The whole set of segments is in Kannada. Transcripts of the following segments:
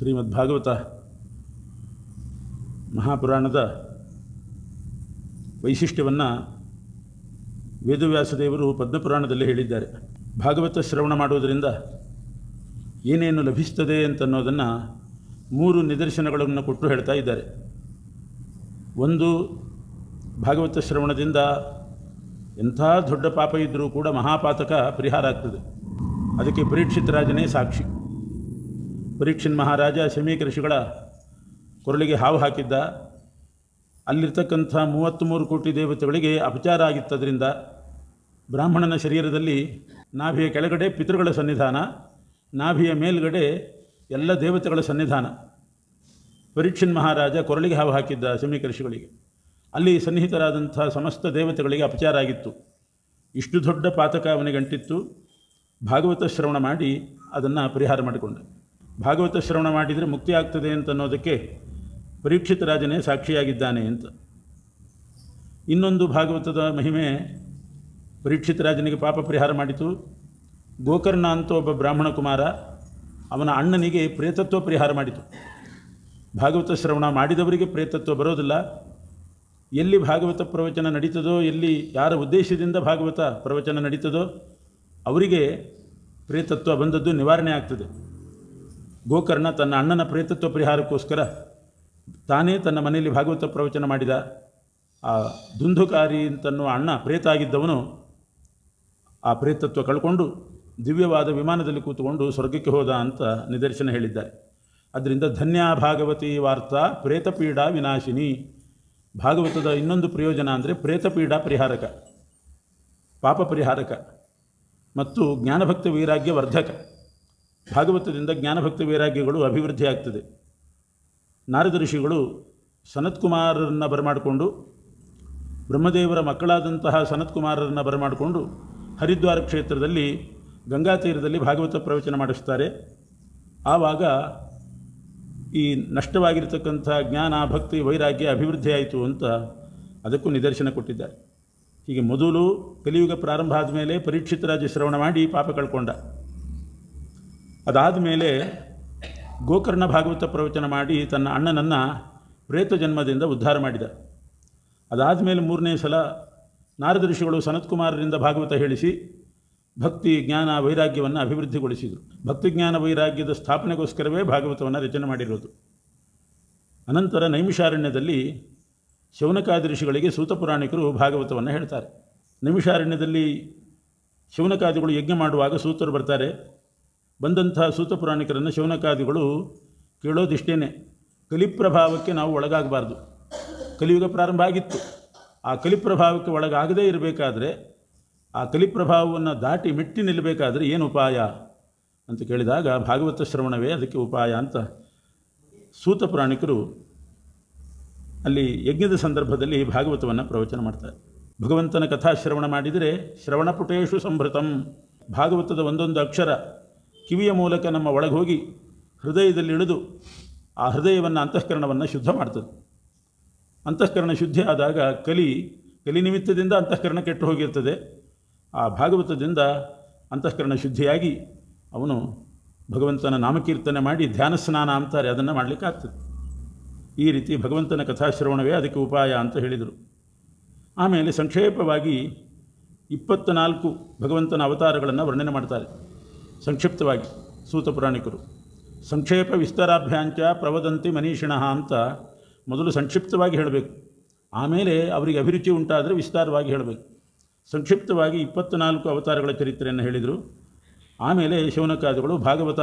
ಶ್ರೀಮದ್ಭಾಗವತ ಮಹಾಪುರಾಣದ ವೈಶಿಷ್ಟ್ಯವನ್ನು ವೇದವ್ಯಾಸದೇವರು ಪದ್ಮಪುರಾಣದಲ್ಲಿ ಹೇಳಿದ್ದಾರೆ. ಭಾಗವತ ಶ್ರವಣ ಮಾಡುವುದರಿಂದ ಏನೇನು ಲಭಿಸ್ತದೆ ಅಂತನ್ನೋದನ್ನು 3 ನಿದರ್ಶನಗಳನ್ನು ಕೊಟ್ಟು ಹೇಳ್ತಾ ಇದ್ದಾರೆ. ಒಂದು, ಭಾಗವತ ಶ್ರವಣದಿಂದ ಎಂಥ ದೊಡ್ಡ ಪಾಪ ಇದ್ದರೂ ಕೂಡ ಮಹಾಪಾತಕ ಪರಿಹಾರ ಆಗ್ತದೆ. ಅದಕ್ಕೆ ಪರೀಕ್ಷಿತ್ ರಾಜನೇ ಸಾಕ್ಷಿ. ಪರೀಕ್ಷಿತ್ ಮಹಾರಾಜ ಶಮೀಕ ಋಷಿಗಳ ಕೊರಳಿಗೆ ಹಾವು ಹಾಕಿದ್ದ. ಅಲ್ಲಿರ್ತಕ್ಕಂಥ 33 ಕೋಟಿ ದೇವತೆಗಳಿಗೆ ಅಪಚಾರ ಆಗಿತ್ತದರಿಂದ ಬ್ರಾಹ್ಮಣನ ಶರೀರದಲ್ಲಿ ನಾಭಿಯ ಕೆಳಗಡೆ ಪಿತೃಗಳ ಸನ್ನಿಧಾನ, ನಾಭಿಯ ಮೇಲ್ಗಡೆ ಎಲ್ಲ ದೇವತೆಗಳ ಸನ್ನಿಧಾನ. ಪರೀಕ್ಷಿತ್ ಮಹಾರಾಜ ಕೊರಳಿಗೆ ಹಾವು ಹಾಕಿದ್ದ ಶಮೀಕ ಋಷಿಗಳಿಗೆ. ಅಲ್ಲಿ ಸನ್ನಿಹಿತರಾದಂಥ ಸಮಸ್ತ ದೇವತೆಗಳಿಗೆ ಅಪಚಾರ ಆಗಿತ್ತು. ಇಷ್ಟು ದೊಡ್ಡ ಪಾತಕ ಅವನಿಗೆ ಅಂಟಿತ್ತು. ಭಾಗವತ ಶ್ರವಣ ಮಾಡಿ ಅದನ್ನು ಪರಿಹಾರ ಮಾಡಿಕೊಂಡ. ಭಾಗವತ ಶ್ರವಣ ಮಾಡಿದರೆ ಮುಕ್ತಿ ಆಗ್ತದೆ ಅಂತನ್ನೋದಕ್ಕೆ ಪರೀಕ್ಷಿತ ರಾಜನೇ ಸಾಕ್ಷಿಯಾಗಿದ್ದಾನೆ ಅಂತ. ಇನ್ನೊಂದು ಭಾಗವತದ ಮಹಿಮೆ, ಪರೀಕ್ಷಿತ ರಾಜನಿಗೆ ಪಾಪ ಪರಿಹಾರ ಮಾಡಿತು. ಗೋಕರ್ಣ ಅಂತ ಒಬ್ಬ ಬ್ರಾಹ್ಮಣ ಕುಮಾರ, ಅವನ ಅಣ್ಣನಿಗೆ ಪ್ರೇತತ್ವ ಪರಿಹಾರ ಮಾಡಿತು. ಭಾಗವತ ಶ್ರವಣ ಮಾಡಿದವರಿಗೆ ಪ್ರೇತತ್ವ ಬರೋದಿಲ್ಲ. ಎಲ್ಲಿ ಭಾಗವತ ಪ್ರವಚನ ನಡೀತದೋ, ಎಲ್ಲಿ ಯಾರ ಉದ್ದೇಶದಿಂದ ಭಾಗವತ ಪ್ರವಚನ ನಡೀತದೋ ಅವರಿಗೆ ಪ್ರೇತತ್ವ ಬಂದದ್ದು ನಿವಾರಣೆ ಆಗ್ತದೆ. ಗೋಕರ್ಣ ತನ್ನ ಅಣ್ಣನ ಪ್ರೇತತ್ವ ಪರಿಹಾರಕ್ಕೋಸ್ಕರ ತಾನೇ ತನ್ನ ಮನೆಯಲ್ಲಿ ಭಾಗವತ ಪ್ರವಚನ ಮಾಡಿದ. ಆ ದುಂದುಕಾರಿ ಅಂತನ್ನುವ ಅಣ್ಣ ಪ್ರೇತ ಆಗಿದ್ದವನು ಆ ಪ್ರೇತತ್ವ ಕಳ್ಕೊಂಡು ದಿವ್ಯವಾದ ವಿಮಾನದಲ್ಲಿ ಕೂತುಕೊಂಡು ಸ್ವರ್ಗಕ್ಕೆ ಹೋದ ಅಂತ ನಿದರ್ಶನ ಹೇಳಿದ್ದಾರೆ. ಅದರಿಂದ ಧನ್ಯ ಭಾಗವತಿ ವಾರ್ತಾ ಪ್ರೇತಪೀಡಾ ವಿನಾಶಿನಿ. ಭಾಗವತದ ಇನ್ನೊಂದು ಪ್ರಯೋಜನ ಅಂದರೆ ಪ್ರೇತಪೀಡಾ ಪರಿಹಾರಕ, ಪಾಪ ಪರಿಹಾರಕ ಮತ್ತು ಜ್ಞಾನಭಕ್ತ ವೈರಾಗ್ಯ ವರ್ಧಕ. ಭಾಗವತದಿಂದ ಜ್ಞಾನಭಕ್ತ ವೈರಾಗ್ಯಗಳು ಅಭಿವೃದ್ಧಿ ಆಗ್ತದೆ. ನಾರದ ಋಷಿಗಳು ಸನತ್ಕುಮಾರರನ್ನು ಬರಮಾಡಿಕೊಂಡು, ಬ್ರಹ್ಮದೇವರ ಮಕ್ಕಳಾದಂತಹ ಸನತ್ಕುಮಾರರನ್ನು ಬರಮಾಡಿಕೊಂಡು ಹರಿದ್ವಾರ ಕ್ಷೇತ್ರದಲ್ಲಿ ಗಂಗಾ ತೀರದಲ್ಲಿ ಭಾಗವತ ಪ್ರವಚನ ಮಾಡಿಸ್ತಾರೆ. ಆವಾಗ ಈ ನಷ್ಟವಾಗಿರತಕ್ಕಂಥ ಜ್ಞಾನ ಭಕ್ತಿ ವೈರಾಗ್ಯ ಅಭಿವೃದ್ಧಿ ಆಯಿತು ಅಂತ ಅದಕ್ಕೂ ನಿದರ್ಶನ ಕೊಟ್ಟಿದ್ದಾರೆ. ಹೀಗೆ ಮೊದಲು ಕಲಿಯುಗ ಪ್ರಾರಂಭ ಆದಮೇಲೆ ಪರೀಕ್ಷಿತ ರಾಜ ಶ್ರವಣ ಮಾಡಿ ಪಾಪ ಕಳ್ಕೊಂಡ. ಅದಾದ ಮೇಲೆ ಗೋಕರ್ಣ ಭಾಗವತ ಪ್ರವಚನ ಮಾಡಿ ತನ್ನ ಅಣ್ಣನನ್ನು ಪ್ರೇತ ಜನ್ಮದಿಂದ ಉದ್ಧಾರ ಮಾಡಿದ. ಅದಾದ ಮೇಲೆ 3ನೇ ಸಲ ನಾರದ ಋಷಿಗಳು ಸನತ್ಕುಮಾರರಿಂದ ಭಾಗವತ ಹೇಳಿಸಿ ಭಕ್ತಿ ಜ್ಞಾನ ವೈರಾಗ್ಯವನ್ನು ಅಭಿವೃದ್ಧಿಗೊಳಿಸಿದರು. ಭಕ್ತಿ ಜ್ಞಾನ ವೈರಾಗ್ಯದ ಸ್ಥಾಪನೆಗೋಸ್ಕರವೇ ಭಾಗವತವನ್ನು ರಚನೆ ಮಾಡಿರೋದು. ಅನಂತರ ನೈಮಿಷಾರಣ್ಯದಲ್ಲಿ ಶೌನಕಾದಿ ಋಷಿಗಳಿಗೆ ಸೂತಪುರಾಣಿಕರು ಭಾಗವತವನ್ನು ಹೇಳ್ತಾರೆ. ನೈಮಿಷಾರಣ್ಯದಲ್ಲಿ ಶೌನಕಾದಿಗಳು ಯಜ್ಞ ಮಾಡುವಾಗ ಸೂತರು ಬರ್ತಾರೆ. ಬಂದಂಥ ಸೂತಪುರಾಣಿಕರನ್ನು ಶೌನಕಾದಿಗಳು ಕೇಳೋದಿಷ್ಟೇ, ಕಲಿಪ್ರಭಾವಕ್ಕೆ ನಾವು ಒಳಗಾಗಬಾರ್ದು. ಕಲಿಯುಗ ಪ್ರಾರಂಭ ಆಗಿತ್ತು. ಆ ಕಲಿಪ್ರಭಾವಕ್ಕೆ ಒಳಗಾಗದೇ ಇರಬೇಕಾದ್ರೆ, ಆ ಕಲಿಪ್ರಭಾವವನ್ನು ದಾಟಿ ಮೆಟ್ಟಿ ನಿಲ್ಲಬೇಕಾದ್ರೆ ಏನು ಉಪಾಯ ಅಂತ ಕೇಳಿದಾಗ ಭಾಗವತ ಶ್ರವಣವೇ ಅದಕ್ಕೆ ಉಪಾಯ ಅಂತ ಸೂತಪುರಾಣಿಕರು ಅಲ್ಲಿ ಯಜ್ಞದ ಸಂದರ್ಭದಲ್ಲಿ ಭಾಗವತವನ್ನು ಪ್ರವಚನ ಮಾಡ್ತಾರೆ. ಭಗವಂತನ ಕಥಾಶ್ರವಣ ಮಾಡಿದರೆ ಶ್ರವಣಪುಟೇಶು ಸಂಭೃತಂ. ಭಾಗವತದ ಒಂದೊಂದು ಅಕ್ಷರ ಕಿವಿಯ ಮೂಲಕ ನಮ್ಮ ಒಳಗೆ ಹೋಗಿ ಹೃದಯದಲ್ಲಿ ಇಳಿದು ಆ ಹೃದಯವನ್ನು ಅಂತಃಕರಣವನ್ನು ಶುದ್ಧ ಮಾಡ್ತದೆ. ಅಂತಃಕರಣ ಶುದ್ಧಿ ಆದಾಗ ಕಲಿ ನಿಮಿತ್ತದಿಂದ ಅಂತಃಕರಣ ಕೆಟ್ಟು ಹೋಗಿರ್ತದೆ. ಆ ಭಾಗವತದಿಂದ ಅಂತಃಕರಣ ಶುದ್ಧಿಯಾಗಿ ಅವನು ಭಗವಂತನ ನಾಮಕೀರ್ತನೆ ಮಾಡಿ ಧ್ಯಾನ ಸ್ನಾನ ಅಂತಾರೆ, ಅದನ್ನು ಮಾಡಲಿಕ್ಕಾಗ್ತದೆ. ಈ ರೀತಿ ಭಗವಂತನ ಕಥಾಶ್ರವಣವೇ ಅದಕ್ಕೆ ಉಪಾಯ ಅಂತ ಹೇಳಿದರು. ಆಮೇಲೆ ಸಂಕ್ಷೇಪವಾಗಿ 24 ಭಗವಂತನ ಅವತಾರಗಳನ್ನು ವರ್ಣನೆ ಮಾಡ್ತಾರೆ. ಸಂಕ್ಷಿಪ್ತವಾಗಿ ಸೂತಪುರಾಣಿಕರು ಸಂಕ್ಷೇಪ ವಿಸ್ತಾರಾಭ್ಯಾಂಚ ಪ್ರವದಂತಿ ಮನೀಷಿಣಃ ಅಂತ ಮೊದಲು ಸಂಕ್ಷಿಪ್ತವಾಗಿ ಹೇಳಬೇಕು. ಆಮೇಲೆ ಅವರಿಗೆ ಅಭಿರುಚಿ ಉಂಟಾದರೆ ವಿಸ್ತಾರವಾಗಿ ಹೇಳಬೇಕು. ಸಂಕ್ಷಿಪ್ತವಾಗಿ 24 ಅವತಾರಗಳ ಚರಿತ್ರೆಯನ್ನು ಹೇಳಿದರು. ಆಮೇಲೆ ಶೌನಕಾದಿಗಳು ಭಾಗವತ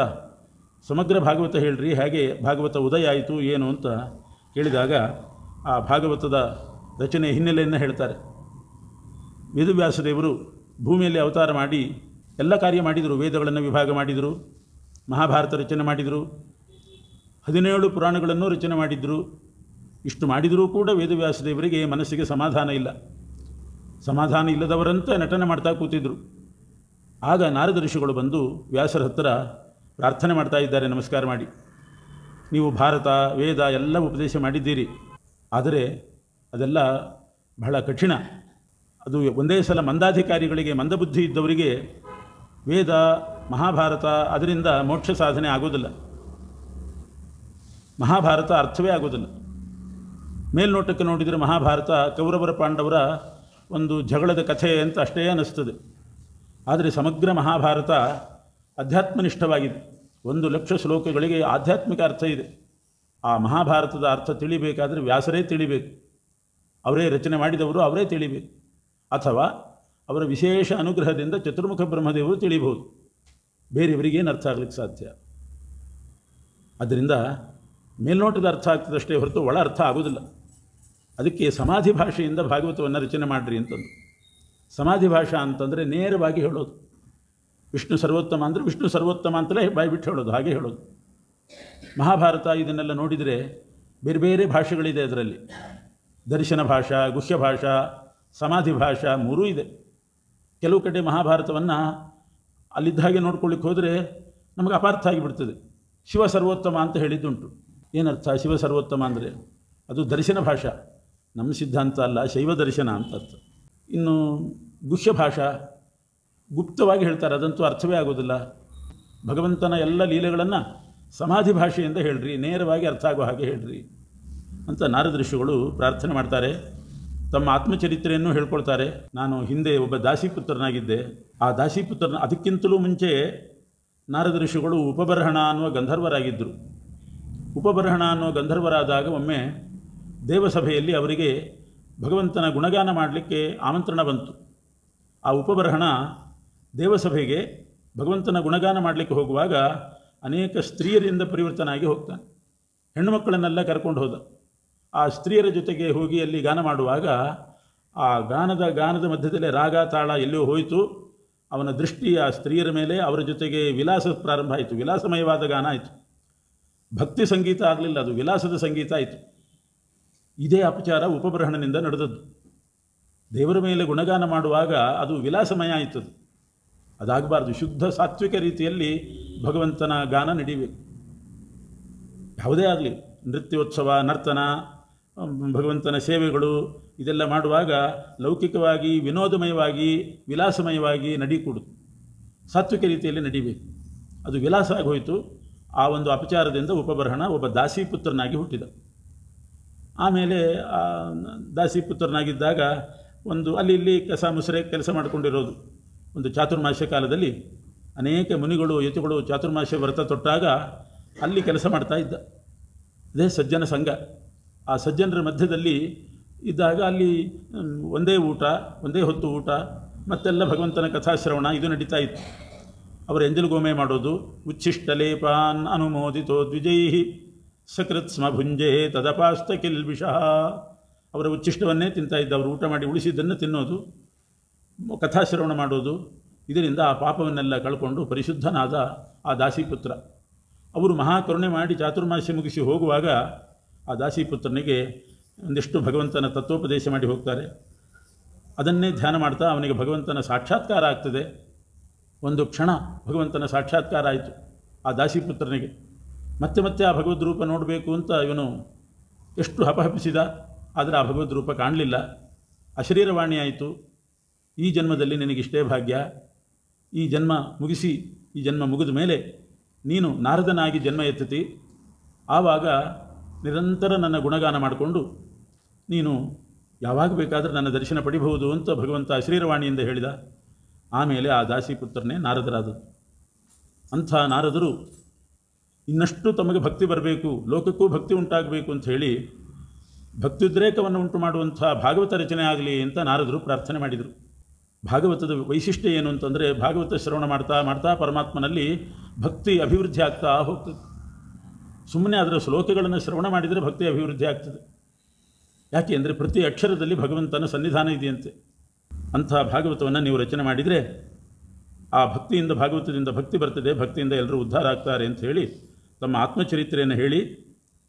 ಸಮಗ್ರ ಭಾಗವತ ಹೇಳ್ರಿ, ಹೇಗೆ ಭಾಗವತ ಉದಯ ಆಯಿತು ಏನು ಅಂತ ಕೇಳಿದಾಗ ಆ ಭಾಗವತದ ರಚನೆ ಹಿನ್ನೆಲೆಯನ್ನು ಹೇಳ್ತಾರೆ. ವೇದವ್ಯಾಸದೇವರು ಭೂಮಿಯಲ್ಲಿ ಅವತಾರ ಮಾಡಿ ಎಲ್ಲ ಕಾರ್ಯ ಮಾಡಿದರು. ವೇದಗಳನ್ನು ವಿಭಾಗ ಮಾಡಿದರು, ಮಹಾಭಾರತ ರಚನೆ ಮಾಡಿದರು, 17 ಪುರಾಣಗಳನ್ನು ರಚನೆ ಮಾಡಿದರು. ಇಷ್ಟು ಮಾಡಿದರೂ ಕೂಡ ವೇದವ್ಯಾಸದೇವರಿಗೆ ಮನಸ್ಸಿಗೆ ಸಮಾಧಾನ ಇಲ್ಲ. ಸಮಾಧಾನ ಇಲ್ಲದವರಂತೆ ನಟನೆ ಮಾಡ್ತಾ ಕೂತಿದ್ರು. ಆಗ ನಾರದ ಋಷಿಗಳು ಬಂದು ವ್ಯಾಸರ ಹತ್ತಿರ ಪ್ರಾರ್ಥನೆ ಮಾಡ್ತಾ ಇದ್ದಾರೆ, ನಮಸ್ಕಾರ ಮಾಡಿ. ನೀವು ಭಾರತ ವೇದ ಎಲ್ಲ ಉಪದೇಶ ಮಾಡಿದ್ದೀರಿ, ಆದರೆ ಅದೆಲ್ಲ ಬಹಳ ಕಠಿಣ. ಅದು ಒಂದೇ ಸಲ ಮಂದಾಧಿಕಾರಿಗಳಿಗೆ, ಮಂದಬುದ್ಧಿ ಇದ್ದವರಿಗೆ ವೇದ ಮಹಾಭಾರತ ಅದರಿಂದ ಮೋಕ್ಷ ಸಾಧನೆ ಆಗೋದಿಲ್ಲ. ಮಹಾಭಾರತ ಅರ್ಥವೇ ಆಗೋದಿಲ್ಲ. ಮೇಲ್ನೋಟಕ್ಕೆ ನೋಡಿದರೆ ಮಹಾಭಾರತ ಕೌರವರ ಪಾಂಡವರ ಒಂದು ಜಗಳದ ಕಥೆ ಅಂತ ಅಷ್ಟೇ ಅನ್ನಿಸ್ತದೆ. ಆದರೆ ಸಮಗ್ರ ಮಹಾಭಾರತ ಅಧ್ಯಾತ್ಮನಿಷ್ಠವಾಗಿದೆ. 1,00,000 ಶ್ಲೋಕಗಳಿಗೆ ಆಧ್ಯಾತ್ಮಿಕ ಅರ್ಥ ಇದೆ. ಆ ಮಹಾಭಾರತದ ಅರ್ಥ ತಿಳಿಬೇಕಾದರೆ ವ್ಯಾಸರೇ ತಿಳಿಬೇಕು, ಅವರೇ ರಚನೆ ಮಾಡಿದವರು ಅವರೇ ತಿಳಿಬೇಕು, ಅಥವಾ ಅವರ ವಿಶೇಷ ಅನುಗ್ರಹದಿಂದ ಚತುರ್ಮುಖ ಬ್ರಹ್ಮದೇವರು ತಿಳಿಬಹುದು. ಬೇರೆಯವರಿಗೇನು ಅರ್ಥ ಆಗಲಿಕ್ಕೆ ಸಾಧ್ಯ? ಅದರಿಂದ ಮೇಲ್ನೋಟದ ಅರ್ಥ ಆಗ್ತದಷ್ಟೇ ಹೊರತು ಒಳ ಅರ್ಥ ಆಗೋದಿಲ್ಲ. ಅದಕ್ಕೆ ಸಮಾಧಿ ಭಾಷೆಯಿಂದ ಭಾಗವತವನ್ನು ರಚನೆ ಮಾಡಿರಿ ಅಂತಂದು. ಸಮಾಧಿ ಭಾಷಾ ಅಂತಂದರೆ ನೇರವಾಗಿ ಹೇಳೋದು. ವಿಷ್ಣು ಸರ್ವೋತ್ತಮ ಅಂದರೆ ವಿಷ್ಣು ಸರ್ವೋತ್ತಮ ಅಂತಲೇ ಬಾಯ್ಬಿಟ್ಟು ಹೇಳೋದು, ಹಾಗೆ ಹೇಳೋದು. ಮಹಾಭಾರತ ಇದನ್ನೆಲ್ಲ ನೋಡಿದರೆ ಬೇರೆ ಬೇರೆ ಭಾಷೆಗಳಿದೆ. ಅದರಲ್ಲಿ ದರ್ಶನ ಭಾಷಾ, ಗುಹ್ಯ ಭಾಷಾ, ಸಮಾಧಿ ಭಾಷಾ ಮೂರೂ ಇದೆ. ಕೆಲವು ಕಡೆ ಮಹಾಭಾರತವನ್ನು ಅಲ್ಲಿದ್ದ ಹಾಗೆ ನೋಡ್ಕೊಳ್ಳಿಕ್ಕೆ ಹೋದರೆ ನಮಗೆ ಅಪಾರ್ಥ ಆಗಿಬಿಡ್ತದೆ. ಶಿವ ಸರ್ವೋತ್ತಮ ಅಂತ ಹೇಳಿದ್ದುಂಟು. ಏನರ್ಥ ಶಿವ ಸರ್ವೋತ್ತಮ ಅಂದರೆ? ಅದು ದರ್ಶನ ಭಾಷಾ, ನಮ್ಮ ಸಿದ್ಧಾಂತ ಅಲ್ಲ, ಶೈವ ದರ್ಶನ ಅಂತ ಅರ್ಥ. ಇನ್ನು ಗುಹ್ಯ ಭಾಷಾ ಗುಪ್ತವಾಗಿ ಹೇಳ್ತಾರೆ, ಅದಂತೂ ಅರ್ಥವೇ ಆಗೋದಿಲ್ಲ. ಭಗವಂತನ ಎಲ್ಲ ಲೀಲೆಗಳನ್ನು ಸಮಾಧಿ ಭಾಷೆಯಿಂದ ಹೇಳ್ರಿ, ನೇರವಾಗಿ ಅರ್ಥ ಆಗೋ ಹಾಗೆ ಹೇಳ್ರಿ ಅಂತ ನಾರದ ಋಷಿಗಳು ಪ್ರಾರ್ಥನೆ ಮಾಡ್ತಾರೆ. ತಮ್ಮ ಆತ್ಮಚರಿತ್ರೆಯನ್ನು ಹೇಳ್ಕೊಳ್ತಾರೆ. ನಾನು ಹಿಂದೆ ಒಬ್ಬ ದಾಸಿಪುತ್ರನಾಗಿದ್ದೆ. ಆ ದಾಸಿಪುತ್ರನ ಅದಕ್ಕಿಂತಲೂ ಮುಂಚೆ ನಾರದ ಋಷಿಗಳು ಉಪಬರ್ಹಣ ಅನ್ನುವ ಗಂಧರ್ವರಾಗಿದ್ದರು. ಉಪಬರ್ಹಣ ಅನ್ನುವ ಗಂಧರ್ವರಾದಾಗ ಒಮ್ಮೆ ದೇವಸಭೆಯಲ್ಲಿ ಅವರಿಗೆ ಭಗವಂತನ ಗುಣಗಾನ ಮಾಡಲಿಕ್ಕೆ ಆಮಂತ್ರಣ ಬಂತು. ಆ ಉಪಬರ್ಹಣ ದೇವಸಭೆಗೆ ಭಗವಂತನ ಗುಣಗಾನ ಮಾಡಲಿಕ್ಕೆ ಹೋಗುವಾಗ ಅನೇಕ ಸ್ತ್ರೀಯರಿಂದ ಪರಿವರ್ತನಾಗಿ ಹೋಗ್ತಾನೆ. ಹೆಣ್ಣು ಮಕ್ಕಳನ್ನೆಲ್ಲ ಕರ್ಕೊಂಡು ಹೋದ. ಆ ಸ್ತ್ರೀಯರ ಜೊತೆಗೆ ಹೋಗಿ ಅಲ್ಲಿ ಗಾನ ಮಾಡುವಾಗ ಆ ಗಾನದ ಮಧ್ಯದಲ್ಲೇ ರಾಗ ತಾಳ ಎಲ್ಲೋ ಹೋಯಿತು. ಅವನ ದೃಷ್ಟಿ ಆ ಸ್ತ್ರೀಯರ ಮೇಲೆ, ಅವರ ಜೊತೆಗೆ ವಿಲಾಸ ಪ್ರಾರಂಭ ಆಯಿತು. ವಿಲಾಸಮಯವಾದ ಗಾನ ಆಯಿತು. ಭಕ್ತಿ ಸಂಗೀತ ಆಗಲಿಲ್ಲ, ಅದು ವಿಲಾಸದ ಸಂಗೀತ ಆಯಿತು. ಇದೇ ಅಪಚಾರ ಉಪಬರ್ಹಣನಿಂದ ನಡೆದದ್ದು. ದೇವರ ಮೇಲೆ ಗುಣಗಾನ ಮಾಡುವಾಗ ಅದು ವಿಲಾಸಮಯ ಆಯಿತದು. ಅದಾಗಬಾರ್ದು. ಶುದ್ಧ ಸಾತ್ವಿಕ ರೀತಿಯಲ್ಲಿ ಭಗವಂತನ ಗಾನ ನಡೀಬೇಕು. ಯಾವುದೇ ಆಗಲಿ, ನೃತ್ಯೋತ್ಸವ, ನರ್ತನ, ಭಗವಂತನ ಸೇವೆಗಳು ಇದೆಲ್ಲ ಮಾಡುವಾಗ ಲೌಕಿಕವಾಗಿ, ವಿನೋದಮಯವಾಗಿ, ವಿಲಾಸಮಯವಾಗಿ ನಡೀಕೂಡುದು. ಸಾತ್ವಿಕ ರೀತಿಯಲ್ಲಿ ನಡೀಬೇಕು. ಅದು ವಿಲಾಸ ಆಗೋಯಿತು. ಆ ಒಂದು ಅಪಚಾರದಿಂದ ಉಪಬರ್ಹಣ ಒಬ್ಬ ದಾಸಿಪುತ್ರನಾಗಿ ಹುಟ್ಟಿದ. ಆಮೇಲೆ ಆ ದಾಸಿಪುತ್ರನಾಗಿದ್ದಾಗ ಒಂದು ಅಲ್ಲಿ ಇಲ್ಲಿ ಕಸ ಮುಸರೆ ಕೆಲಸ ಮಾಡಿಕೊಂಡಿರೋದು. ಒಂದು ಚಾತುರ್ಮಾಸ್ಯ ಕಾಲದಲ್ಲಿ ಅನೇಕ ಮುನಿಗಳು, ಯತಿಗಳು ಚಾತುರ್ಮಾಸ್ಯ ವ್ರತ ತೊಟ್ಟಾಗ ಅಲ್ಲಿ ಕೆಲಸ ಮಾಡ್ತಾ ಇದ್ದ. ಅದೇ ಸಜ್ಜನ ಸಂಘ. ಆ ಸಜ್ಜನರ ಮಧ್ಯದಲ್ಲಿ ಇದ್ದಾಗ ಅಲ್ಲಿ ಒಂದೇ ಊಟ, ಒಂದೇ ಹೊತ್ತು ಊಟ, ಮತ್ತೆಲ್ಲ ಭಗವಂತನ ಕಥಾಶ್ರವಣ ಇದು ನಡೀತಾ ಇತ್ತು. ಅವರು ಎಂಜಲುಗೋಮೆ ಮಾಡೋದು. ಉಚ್ಛಿಷ್ಟಲೇಪಾನ್ ಅನುಮೋದಿತೋ ದ್ವಿಜೈಹಿ ಸಕೃತ್ ಸ್ಮ ಭುಂಜೆ ತದಪಾಸ್ತ ಕಿಲ್ಬಿಷಃ. ಅವರ ಉಚ್ಛಿಷ್ಟವನ್ನೇ ತಿಂತಾ ಇದ್ದ. ಅವರು ಊಟ ಮಾಡಿ ಉಳಿಸಿದ್ದನ್ನು ತಿನ್ನೋದು, ಕಥಾಶ್ರವಣ ಮಾಡೋದು. ಇದರಿಂದ ಆ ಪಾಪವನ್ನೆಲ್ಲ ಕಳ್ಕೊಂಡು ಪರಿಶುದ್ಧನಾದ ಆ ದಾಸಿಪುತ್ರ. ಅವರು ಮಹಾಕರುಣೆ ಮಾಡಿ ಚಾತುರ್ಮಾಸ್ಯ ಮುಗಿಸಿ ಹೋಗುವಾಗ ಆ ದಾಸಿಪುತ್ರನಿಗೆ ಒಂದಿಷ್ಟು ಭಗವಂತನ ತತ್ವೋಪದೇಶ ಮಾಡಿ ಹೋಗ್ತಾರೆ. ಅದನ್ನೇ ಧ್ಯಾನ ಮಾಡ್ತಾ ಅವನಿಗೆ ಭಗವಂತನ ಸಾಕ್ಷಾತ್ಕಾರ ಆಗ್ತದೆ. ಒಂದು ಕ್ಷಣ ಭಗವಂತನ ಸಾಕ್ಷಾತ್ಕಾರ ಆಯಿತು ಆ ದಾಸಿಪುತ್ರನಿಗೆ. ಮತ್ತೆ ಮತ್ತೆ ಆ ಭಗವದ್ ರೂಪ ನೋಡಬೇಕು ಅಂತ ಇವನು ಎಷ್ಟು ಹಪಹಪಿಸಿದ. ಆದರೆ ಆ ಭಗವದ್ ರೂಪ ಕಾಣಲಿಲ್ಲ. ಅಶರೀರವಾಣಿ ಆಯಿತು. ಈ ಜನ್ಮದಲ್ಲಿ ನಿನಗಿಷ್ಟೇ ಭಾಗ್ಯ. ಈ ಜನ್ಮ ಮುಗಿಸಿ, ಈ ಜನ್ಮ ಮುಗಿದ ಮೇಲೆ ನೀನು ನಾರದನಾಗಿ ಜನ್ಮ ಎತ್ತತಿ. ಆವಾಗ ನಿರಂತರ ನನ್ನ ಗುಣಗಾನ ಮಾಡಿಕೊಂಡು ನೀನು ಯಾವಾಗ ಬೇಕಾದರೆ ನನ್ನ ದರ್ಶನ ಪಡಿಬಹುದು ಅಂತ ಭಗವಂತ ಅಶರೀರವಾಣಿಯಿಂದ ಹೇಳಿದ. ಆಮೇಲೆ ಆ ದಾಸಿಪುತ್ರನೇ ನಾರದರಾದದ್ದು. ಅಂಥ ನಾರದರು ಇನ್ನಷ್ಟು ತಮಗೆ ಭಕ್ತಿ ಬರಬೇಕು, ಲೋಕಕ್ಕೂ ಭಕ್ತಿ ಉಂಟಾಗಬೇಕು ಅಂತ ಹೇಳಿ ಭಕ್ತಿದ್ರೇಕವನ್ನು ಉಂಟು ಮಾಡುವಂಥ ಭಾಗವತ ರಚನೆ ಆಗಲಿ ಅಂತ ನಾರದರು ಪ್ರಾರ್ಥನೆ ಮಾಡಿದರು. ಭಾಗವತದ ವೈಶಿಷ್ಟ್ಯ ಏನು ಅಂತಂದರೆ, ಭಾಗವತ ಶ್ರವಣ ಮಾಡ್ತಾ ಮಾಡ್ತಾ ಪರಮಾತ್ಮನಲ್ಲಿ ಭಕ್ತಿ ಅಭಿವೃದ್ಧಿ ಆಗ್ತಾ ಹೋಗ್ತದೆ. ಸುಮ್ಮನೆ ಅದರ ಶ್ಲೋಕಗಳನ್ನು ಶ್ರವಣ ಮಾಡಿದರೆ ಭಕ್ತಿ ಅಭಿವೃದ್ಧಿ ಆಗ್ತದೆ. ಯಾಕೆ ಅಂದರೆ ಪ್ರತಿ ಅಕ್ಷರದಲ್ಲಿ ಭಗವಂತನ ಸನ್ನಿಧಾನ ಇದೆಯಂತೆ. ಅಂಥ ಭಾಗವತವನ್ನು ನೀವು ರಚನೆ ಮಾಡಿದರೆ ಆ ಭಕ್ತಿಯಿಂದ, ಭಾಗವತದಿಂದ ಭಕ್ತಿ ಬರ್ತದೆ, ಭಕ್ತಿಯಿಂದ ಎಲ್ಲರೂ ಉದ್ಧಾರ ಆಗ್ತಾರೆ ಅಂತ ಹೇಳಿ ತಮ್ಮ ಆತ್ಮಚರಿತ್ರೆಯನ್ನು ಹೇಳಿ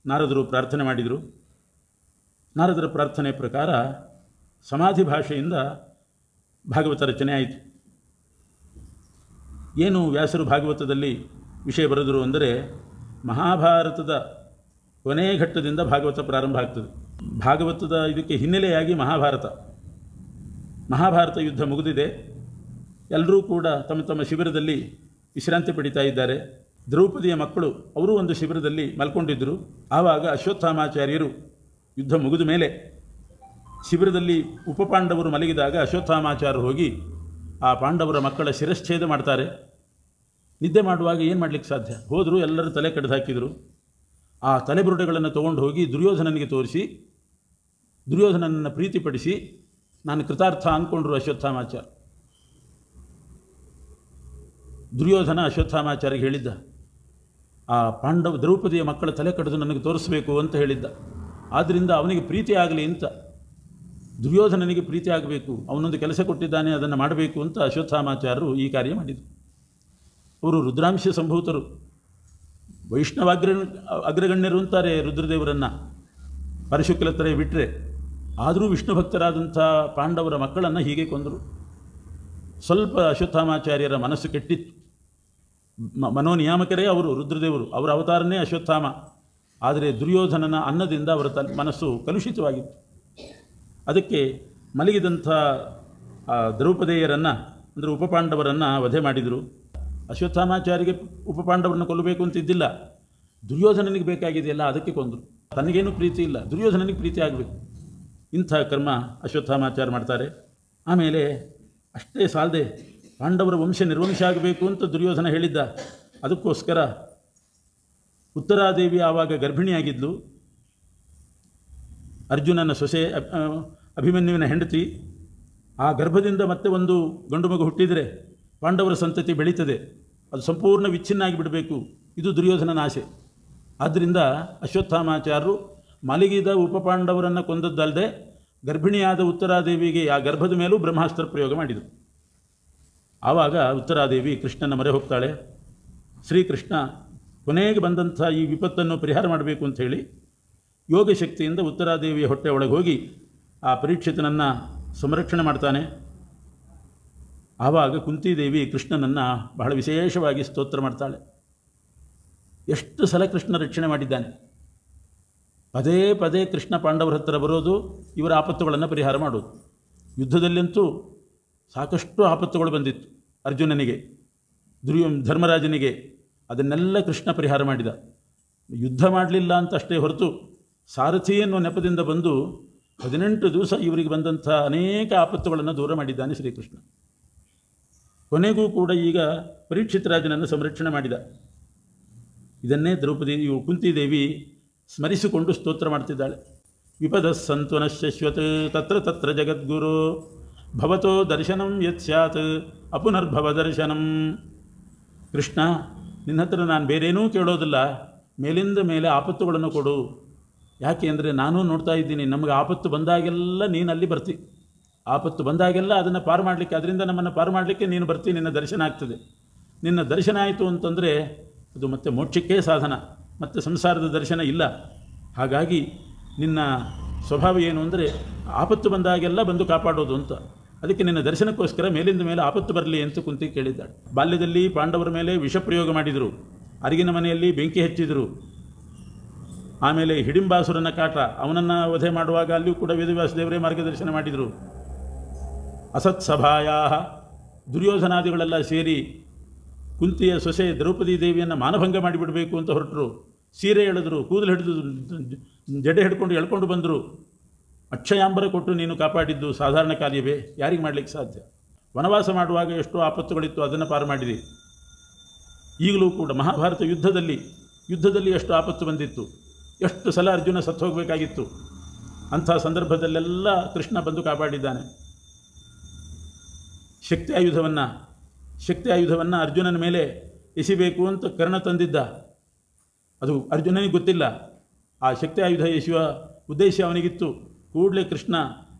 ನಾರದರು ಪ್ರಾರ್ಥನೆ ಮಾಡಿದರು. ನಾರದರ ಪ್ರಾರ್ಥನೆ ಪ್ರಕಾರ ಸಮಾಧಿ ಭಾಷೆಯಿಂದ ಭಾಗವತ ರಚನೆ ಆಯಿತು. ಏನು ವ್ಯಾಸರು ಭಾಗವತದಲ್ಲಿ ವಿಷಯ ಬರೆದರು ಅಂದರೆ, ಮಹಾಭಾರತದ ಕೊನೆಯ ಘಟ್ಟದಿಂದ ಭಾಗವತ ಪ್ರಾರಂಭ ಆಗ್ತದೆ. ಭಾಗವತದ ಇದಕ್ಕೆ ಹಿನ್ನೆಲೆಯಾಗಿ ಮಹಾಭಾರತ ಯುದ್ಧ ಮುಗಿದಿದೆ. ಎಲ್ಲರೂ ಕೂಡ ತಮ್ಮ ತಮ್ಮ ಶಿಬಿರದಲ್ಲಿ ವಿಶ್ರಾಂತಿ ಪಡಿತಾ ಇದ್ದಾರೆ. ದ್ರೌಪದಿಯ ಮಕ್ಕಳು ಅವರು ಒಂದು ಶಿಬಿರದಲ್ಲಿ ಮಲ್ಕೊಂಡಿದ್ದರು. ಆವಾಗ ಅಶ್ವತ್ಥಾಮಾಚಾರ್ಯರು ಯುದ್ಧ ಮುಗಿದ ಮೇಲೆ ಶಿಬಿರದಲ್ಲಿ ಉಪಪಾಂಡವರು ಮಲಗಿದಾಗ ಅಶ್ವತ್ಥಾಮಾಚಾರ್ಯರು ಹೋಗಿ ಆ ಪಾಂಡವರ ಮಕ್ಕಳ ಶಿರಶ್ಛೇದ ಮಾಡ್ತಾರೆ. ನಿದ್ದೆ ಮಾಡುವಾಗ ಏನು ಮಾಡಲಿಕ್ಕೆ ಸಾಧ್ಯ? ಹೋದರು, ಎಲ್ಲರೂ ತಲೆ ಕಡ್ದು ಹಾಕಿದರು. ಆ ತಲೆಬುರುಡೆಗಳನ್ನು ತೊಗೊಂಡು ಹೋಗಿ ದುರ್ಯೋಧನನಿಗೆ ತೋರಿಸಿ ದುರ್ಯೋಧನನನ್ನು ಪ್ರೀತಿಪಡಿಸಿ ನಾನು ಕೃತಾರ್ಥ ಅಂದ್ಕೊಂಡ್ರು ಅಶ್ವತ್ಥಾಮಾಚಾರ್ಯ. ದುರ್ಯೋಧನ ಅಶ್ವತ್ಥಾಮಾಚಾರ್ಯಗೆ ಹೇಳಿದ್ದ, ಆ ದ್ರೌಪದಿಯ ಮಕ್ಕಳ ತಲೆ ಕಡಿದು ನನಗೆ ತೋರಿಸಬೇಕು ಅಂತ ಹೇಳಿದ್ದ. ಆದ್ದರಿಂದ ಅವನಿಗೆ ಪ್ರೀತಿ ಆಗಲಿ ಅಂತ, ದುರ್ಯೋಧನನಿಗೆ ಪ್ರೀತಿ ಆಗಬೇಕು, ಅವನೊಂದು ಕೆಲಸ ಕೊಟ್ಟಿದ್ದಾನೆ ಅದನ್ನು ಮಾಡಬೇಕು ಅಂತ ಅಶ್ವತ್ಥಾಮಾಚಾರ್ಯರು ಈ ಕಾರ್ಯ ಮಾಡಿದರು. ಅವರು ರುದ್ರಾಂಶ ಸಂಭೂತರು, ವೈಷ್ಣವ ಅಗ್ರಗಣ್ಯರು ಅಂತಾರೆ ರುದ್ರದೇವರನ್ನು, ಪರಶುಕ್ಲತ್ತರೆ ಬಿಟ್ಟರೆ. ಆದರೂ ವಿಷ್ಣು ಭಕ್ತರಾದಂಥ ಪಾಂಡವರ ಮಕ್ಕಳನ್ನು ಹೀಗೆ ಕೊಂದರು. ಸ್ವಲ್ಪ ಅಶ್ವತ್ಥಾಮಾಚಾರ್ಯರ ಮನಸ್ಸು ಕೆಟ್ಟಿತ್ತು. ಮನೋನಿಯಾಮಕರೇ ಅವರು, ರುದ್ರದೇವರು, ಅವರ ಅವತಾರನೇ ಅಶ್ವತ್ಥಾಮ. ಆದರೆ ದುರ್ಯೋಧನನ ಅನ್ನದಿಂದ ಅವರ ಮನಸ್ಸು ಕಲುಷಿತವಾಗಿತ್ತು. ಅದಕ್ಕೆ ಮಲಗಿದಂಥ ದ್ರೌಪದೇಯರನ್ನು ಅಂದರೆ ಉಪಪಾಂಡವರನ್ನು ವಧೆ ಮಾಡಿದರು. ಅಶ್ವತ್ಥಾಮಾಚಾರ್ಯರಿಗೆ ಉಪಪಾಂಡವರನ್ನು ಕೊಲ್ಲಬೇಕು ಅಂತಿದ್ದಿಲ್ಲ, ದುರ್ಯೋಧನನಿಗೆ ಬೇಕಾಗಿದೆಯಲ್ಲ ಅದಕ್ಕೆ ಕೊಂದರು. ತನಗೇನೂ ಪ್ರೀತಿ ಇಲ್ಲ, ದುರ್ಯೋಧನನಿಗೆ ಪ್ರೀತಿ ಆಗಬೇಕು. ಇಂಥ ಕರ್ಮ ಅಶ್ವತ್ಥಾಮಾಚಾರ್ಯ ಮಾಡ್ತಾರೆ. ಆಮೇಲೆ ಅಷ್ಟೇ ಸಾಲದೆ ಪಾಂಡವರ ವಂಶ ನಿರ್ವಂಶ ಆಗಬೇಕು ಅಂತ ದುರ್ಯೋಧನ ಹೇಳಿದ್ದ. ಅದಕ್ಕೋಸ್ಕರ ಉತ್ತರಾದೇವಿ ಆವಾಗ ಗರ್ಭಿಣಿಯಾಗಿದ್ಲು. ಅರ್ಜುನನ ಸೊಸೆ ಅಭಿಮನ್ಯುವಿನ ಹೆಂಡತಿ. ಆ ಗರ್ಭದಿಂದ ಮತ್ತೆ ಒಂದು ಗಂಡು ಮಗು ಹುಟ್ಟಿದರೆ ಪಾಂಡವರ ಸಂತತಿ ಬೆಳೀತದೆ, ಅದು ಸಂಪೂರ್ಣ ವಿಚ್ಛಿನ್ನ ಆಗಿಬಿಡಬೇಕು, ಇದು ದುರ್ಯೋಧನನ ಆಸೆ. ಆದ್ದರಿಂದ ಅಶ್ವತ್ಥಾಮಾಚಾರ್ಯರು ಮಲಗಿದ ಉಪಪಾಂಡವರನ್ನು ಕೊಂದದ್ದಲ್ಲದೆ ಗರ್ಭಿಣಿಯಾದ ಉತ್ತರಾದೇವಿಗೆ ಆ ಗರ್ಭದ ಮೇಲೂ ಬ್ರಹ್ಮಾಸ್ತ್ರ ಪ್ರಯೋಗ ಮಾಡಿದರು. ಆವಾಗ ಉತ್ತರಾದೇವಿ ಕೃಷ್ಣನ ಮೊರೆ ಹೋಗ್ತಾಳೆ. ಶ್ರೀಕೃಷ್ಣ ಕೊನೆಗೆ ಬಂದಂಥ ಈ ವಿಪತ್ತನ್ನು ಪರಿಹಾರ ಮಾಡಬೇಕು ಅಂತ ಹೇಳಿ ಯೋಗಶಕ್ತಿಯಿಂದ ಉತ್ತರಾದೇವಿಯ ಹೊಟ್ಟೆ ಒಳಗೆ ಹೋಗಿ ಆ ಪರೀಕ್ಷಿತನನ್ನು ಸಂರಕ್ಷಣೆ ಮಾಡ್ತಾನೆ. ಆವಾಗ ಕುಂತಿದೇವಿ ಕೃಷ್ಣನನ್ನು ಬಹಳ ವಿಶೇಷವಾಗಿ ಸ್ತೋತ್ರ ಮಾಡ್ತಾಳೆ. ಎಷ್ಟು ಸಲ ಕೃಷ್ಣ ರಕ್ಷಣೆ ಮಾಡಿದ್ದಾನೆ. ಪದೇ ಪದೇ ಕೃಷ್ಣ ಪಾಂಡವರ ಹತ್ತಿರ ಬರೋದು, ಇವರ ಆಪತ್ತುಗಳನ್ನು ಪರಿಹಾರ ಮಾಡೋದು. ಯುದ್ಧದಲ್ಲಂತೂ ಸಾಕಷ್ಟು ಆಪತ್ತುಗಳು ಬಂದಿತ್ತು ಅರ್ಜುನನಿಗೆ, ಧರ್ಮರಾಜನಿಗೆ. ಅದನ್ನೆಲ್ಲ ಕೃಷ್ಣ ಪರಿಹಾರ ಮಾಡಿದ. ಯುದ್ಧ ಮಾಡಲಿಲ್ಲ ಅಂತ ಅಷ್ಟೇ ಹೊರತು ಸಾರಥಿ ಎನ್ನುವ ನೆಪದಿಂದ ಬಂದು 18 ದಿವಸ ಇವರಿಗೆ ಬಂದಂಥ ಅನೇಕ ಆಪತ್ತುಗಳನ್ನು ದೂರ ಮಾಡಿದ್ದಾನೆ ಶ್ರೀಕೃಷ್ಣ. ಕೊನೆಗೂ ಕೂಡ ಈಗ ಪರೀಕ್ಷಿತ ರಾಜನನ್ನು ಸಂರಕ್ಷಣೆ ಮಾಡಿದ. ಇದನ್ನೇ ಕುಂತಿದೇವಿ ಸ್ಮರಿಸಿಕೊಂಡು ಸ್ತೋತ್ರ ಮಾಡ್ತಿದ್ದಾಳೆ. ವಿಪದ ಸಂತು ನಶ್ಯಶ್ವತ್ ತತ್ರ ತತ್ರ ಜಗದ್ಗುರು ಭವತೋ ದರ್ಶನಂ ಯತ್ ಸ್ಯಾತ್ ಅಪುನರ್ಭವ ದರ್ಶನಂ. ಕೃಷ್ಣ, ನಿನ್ನ ಹತ್ರ ನಾನು ಬೇರೇನೂ ಕೇಳೋದಿಲ್ಲ, ಮೇಲಿಂದ ಮೇಲೆ ಆಪತ್ತುಗಳನ್ನು ಕೊಡು. ಯಾಕೆ ಅಂದರೆ ನಾನು ನೋಡ್ತಾ ಇದ್ದೀನಿ, ನಮಗೆ ಆಪತ್ತು ಬಂದಾಗೆಲ್ಲ ನೀನು ಅಲ್ಲಿ ಬರ್ತಿ. ಆಪತ್ತು ಬಂದಾಗೆಲ್ಲ ಅದನ್ನು ಪಾರು ಮಾಡಲಿಕ್ಕೆ, ಅದರಿಂದ ನಮ್ಮನ್ನು ಪಾರು ಮಾಡಲಿಕ್ಕೆ ನೀನು ಬರ್ತಿ, ನಿನ್ನ ದರ್ಶನ ಆಗ್ತದೆ. ನಿನ್ನ ದರ್ಶನ ಆಯಿತು ಅಂತಂದರೆ ಅದು ಮತ್ತೆ ಮೋಕ್ಷಕ್ಕೇ ಸಾಧನ, ಮತ್ತು ಸಂಸಾರದ ದರ್ಶನ ಇಲ್ಲ. ಹಾಗಾಗಿ ನಿನ್ನ ಸ್ವಭಾವ ಏನು ಅಂದರೆ ಆಪತ್ತು ಬಂದಾಗೆಲ್ಲ ಬಂದು ಕಾಪಾಡೋದು ಅಂತ. ಅದಕ್ಕೆ ನಿನ್ನ ದರ್ಶನಕ್ಕೋಸ್ಕರ ಮೇಲಿಂದ ಮೇಲೆ ಆಪತ್ತು ಬರಲಿ ಅಂತ ಕುಂತಿ ಕೇಳಿದ್ದಾಳೆ. ಬಾಲ್ಯದಲ್ಲಿ ಪಾಂಡವರ ಮೇಲೆ ವಿಷ ಪ್ರಯೋಗ ಮಾಡಿದರು, ಅರಿಗಿನ ಮನೆಯಲ್ಲಿ ಬೆಂಕಿ ಹಚ್ಚಿದರು. ಆಮೇಲೆ ಹಿಡಿಂಬಾಸುರನ ಕಾಟ, ಅವನನ್ನು ವಧೆ ಮಾಡುವಾಗ ಅಲ್ಲಿಯೂ ಕೂಡ ವೇದವ್ಯಾಸ ದೇವರೇ ಮಾರ್ಗದರ್ಶನ ಮಾಡಿದರು. ಅಸತ್ಸಭಾಯ ದುರ್ಯೋಧನಾದಿಗಳೆಲ್ಲ ಸೇರಿ ಕುಂತಿಯ ಸೊಸೆ ದ್ರೌಪದಿ ದೇವಿಯನ್ನು ಮಾನಭಂಗ ಮಾಡಿಬಿಡಬೇಕು ಅಂತ ಹೊರಟರು. ಸೀರೆ ಎಳೆದರು, ಕೂದಲು ಹಿಡಿದು ಜಡೆ ಹಿಡ್ಕೊಂಡು ಎಳ್ಕೊಂಡು ಬಂದರು. ಅಕ್ಷಯಾಂಬರ ಕೊಟ್ಟು ನೀನು ಕಾಪಾಡಿದ್ದು ಸಾಧಾರಣ ಕಾರ್ಯವೇ? ಯಾರಿಗೆ ಮಾಡಲಿಕ್ಕೆ ಸಾಧ್ಯ? ವನವಾಸ ಮಾಡುವಾಗ ಎಷ್ಟೋ ಆಪತ್ತುಗಳಿತ್ತು, ಅದನ್ನು ಪಾರು ಮಾಡಿದೆ. ಈಗಲೂ ಕೂಡ ಮಹಾಭಾರತ ಯುದ್ಧದಲ್ಲಿ ಎಷ್ಟು ಆಪತ್ತು ಬಂದಿತ್ತು, ಎಷ್ಟು ಸಲ ಅರ್ಜುನ ಸತ್ತು ಹೋಗಬೇಕಾಗಿತ್ತು. ಅಂಥ ಸಂದರ್ಭದಲ್ಲೆಲ್ಲ ಕೃಷ್ಣ ಬಂದು ಕಾಪಾಡಿದ್ದಾನೆ. ಶಕ್ತಿ ಆಯುಧವನ್ನು ಅರ್ಜುನನ ಮೇಲೆ ಎಸಿಬೇಕು ಅಂತ ಕರ್ಣ ತಂದಿದ್ದ. ಅದು ಅರ್ಜುನನಿಗೆ ಗೊತ್ತಿಲ್ಲ. ಆ ಶಕ್ತಿ ಆಯುಧ ಎಸೆಯುವ ಉದ್ದೇಶ ಅವನಿಗಿತ್ತು. ಕೂಡಲೇ ಕೃಷ್ಣ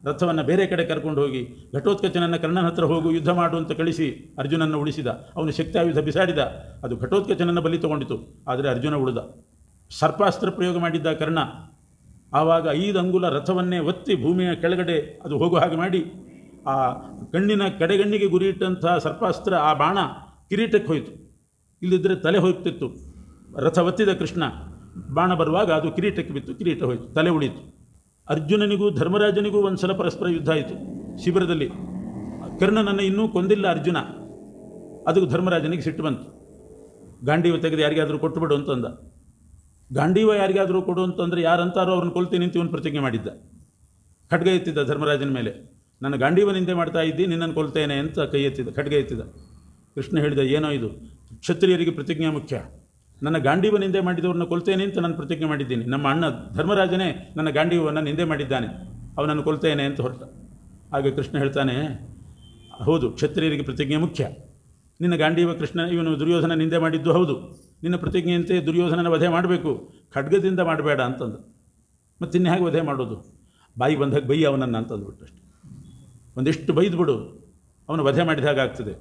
ರಥವನ್ನು ಬೇರೆ ಕಡೆ ಕರ್ಕೊಂಡು ಹೋಗಿ ಘಟೋತ್ಕಚನನ್ನು ಕರ್ಣನ ಹತ್ರ ಹೋಗು ಯುದ್ಧ ಮಾಡು ಅಂತ ಕಳಿಸಿ ಅರ್ಜುನನ್ನು ಉಳಿಸಿದ. ಅವನು ಶಕ್ತಿ ಆಯುಧ ಬಿಸಾಡಿದ, ಅದು ಘಟೋತ್ಕಚನನ್ನು ಬಲಿ ತಗೊಂಡಿತು. ಆದರೆ ಅರ್ಜುನ ಉಳಿದ. ಸರ್ಪಾಸ್ತ್ರ ಪ್ರಯೋಗ ಮಾಡಿದ್ದ ಕರ್ಣ. ಆವಾಗ 5 ಅಂಗುಲ ರಥವನ್ನೇ ಒತ್ತಿ ಭೂಮಿಯ ಕೆಳಗಡೆ ಅದು ಹೋಗೋ ಹಾಗೆ ಮಾಡಿ ಆ ಕಣ್ಣಿನ ಕಡೆಗಣ್ಣಿಗೆ ಗುರಿಯಿಟ್ಟಂಥ ಸರ್ಪಾಸ್ತ್ರ, ಆ ಬಾಣ ಕಿರೀಟಕ್ಕೆ ಹೋಯಿತು. ಇಲ್ಲಿದ್ದರೆ ತಲೆ ಹೋಗ್ತಿತ್ತು. ರಥ ಒತ್ತಿದ ಕೃಷ್ಣ, ಬಾಣ ಬರುವಾಗ ಅದು ಕಿರೀಟಕ್ಕೆ ಬಿತ್ತು, ಕಿರೀಟ ಹೋಯಿತು, ತಲೆ ಉಳಿಯಿತು. ಅರ್ಜುನನಿಗೂ ಧರ್ಮರಾಜನಿಗೂ ಒಂದು ಸಲ ಪರಸ್ಪರ ಯುದ್ಧ ಆಯಿತು ಶಿಬಿರದಲ್ಲಿ. ಕರ್ಣನನ್ನು ಇನ್ನೂ ಕೊಂದಿಲ್ಲ ಅರ್ಜುನ. ಅದು ಧರ್ಮರಾಜನಿಗೆ ಸಿಟ್ಟು ಬಂತು. ಗಾಂಡೀವ ತೆಗೆದು ಯಾರಿಗಾದರೂ ಕೊಟ್ಟುಬಿಡು ಅಂತಂದ. ಗಾಂಡೀವ ಯಾರಿಗಾದರೂ ಕೊಡು ಅಂತಂದರೆ ಯಾರಂತಾರೋ ಅವ್ರನ್ನ ಕೊಲ್ತೀನಿ ಅಂತ ಇವನು ಪ್ರತಿಜ್ಞೆ ಮಾಡಿದ್ದ. ಖಡ್ಗ ಎತ್ತಿದ್ದ ಧರ್ಮರಾಜನ ಮೇಲೆ. ನಾನು ಗಾಂಡೀವ ನಿಂದೆ ಮಾಡ್ತಾ ಇದ್ದಿ, ನಿನ್ನನ್ನು ಕೊಲ್ತೇನೆ ಅಂತ ಕೈ ಎತ್ತಿದ, ಖಡ್ಗ ಎತ್ತಿದ. ಕೃಷ್ಣ ಹೇಳಿದ, ಏನೋ ಇದು, ಕ್ಷತ್ರಿಯರಿಗೆ ಪ್ರತಿಜ್ಞೆ ಮುಖ್ಯ. ನನ್ನ ಗಾಂಡೀವ ನಿಂದೆ ಮಾಡಿದವ್ರನ್ನ ಕೊಲ್ತೇನೆ ಅಂತ ನಾನು ಪ್ರತಿಜ್ಞೆ ಮಾಡಿದ್ದೀನಿ. ನಮ್ಮ ಅಣ್ಣ ಧರ್ಮರಾಜನೇ ನನ್ನ ಗಾಂಡೀವವನ್ನು ನಿಂದೆ ಮಾಡಿದ್ದಾನೆ, ಅವನನ್ನು ಕೊಲ್ತೇನೆ ಅಂತ ಹೊರಟ. ಆಗ ಕೃಷ್ಣ ಹೇಳ್ತಾನೆ, ಹೌದು, ಕ್ಷತ್ರಿಯರಿಗೆ ಪ್ರತಿಜ್ಞೆ ಮುಖ್ಯ. ನಿನ್ನ ಗಾಂಡೀವ ಕೃಷ್ಣ ಇವನು ದುರ್ಯೋಧನ ನಿಂದೆ ಮಾಡಿದ್ದು ಹೌದು. ನಿನ್ನ ಪ್ರತಿಜ್ಞೆಯಂತೆ ದುರ್ಯೋಧನನ ವಧೆ ಮಾಡಬೇಕು, ಖಡ್ಗದಿಂದ ಮಾಡಬೇಡ ಅಂತಂದು. ಮತ್ತು ಇನ್ನು ಹೇಗೆ ವಧೆ ಮಾಡೋದು? ಬಾಯಿ ಬಂದಾಗ ಬೈ ಅವನನ್ನು ಅಂತಂದ್ಬಿಟ್ಟು ಅಷ್ಟೆ. ಒಂದಿಷ್ಟು ಬೈದ್ಬಿಡು, ಅವನು ವಧೆ ಮಾಡಿದ ಹಾಗಾಗ್ತದೆ.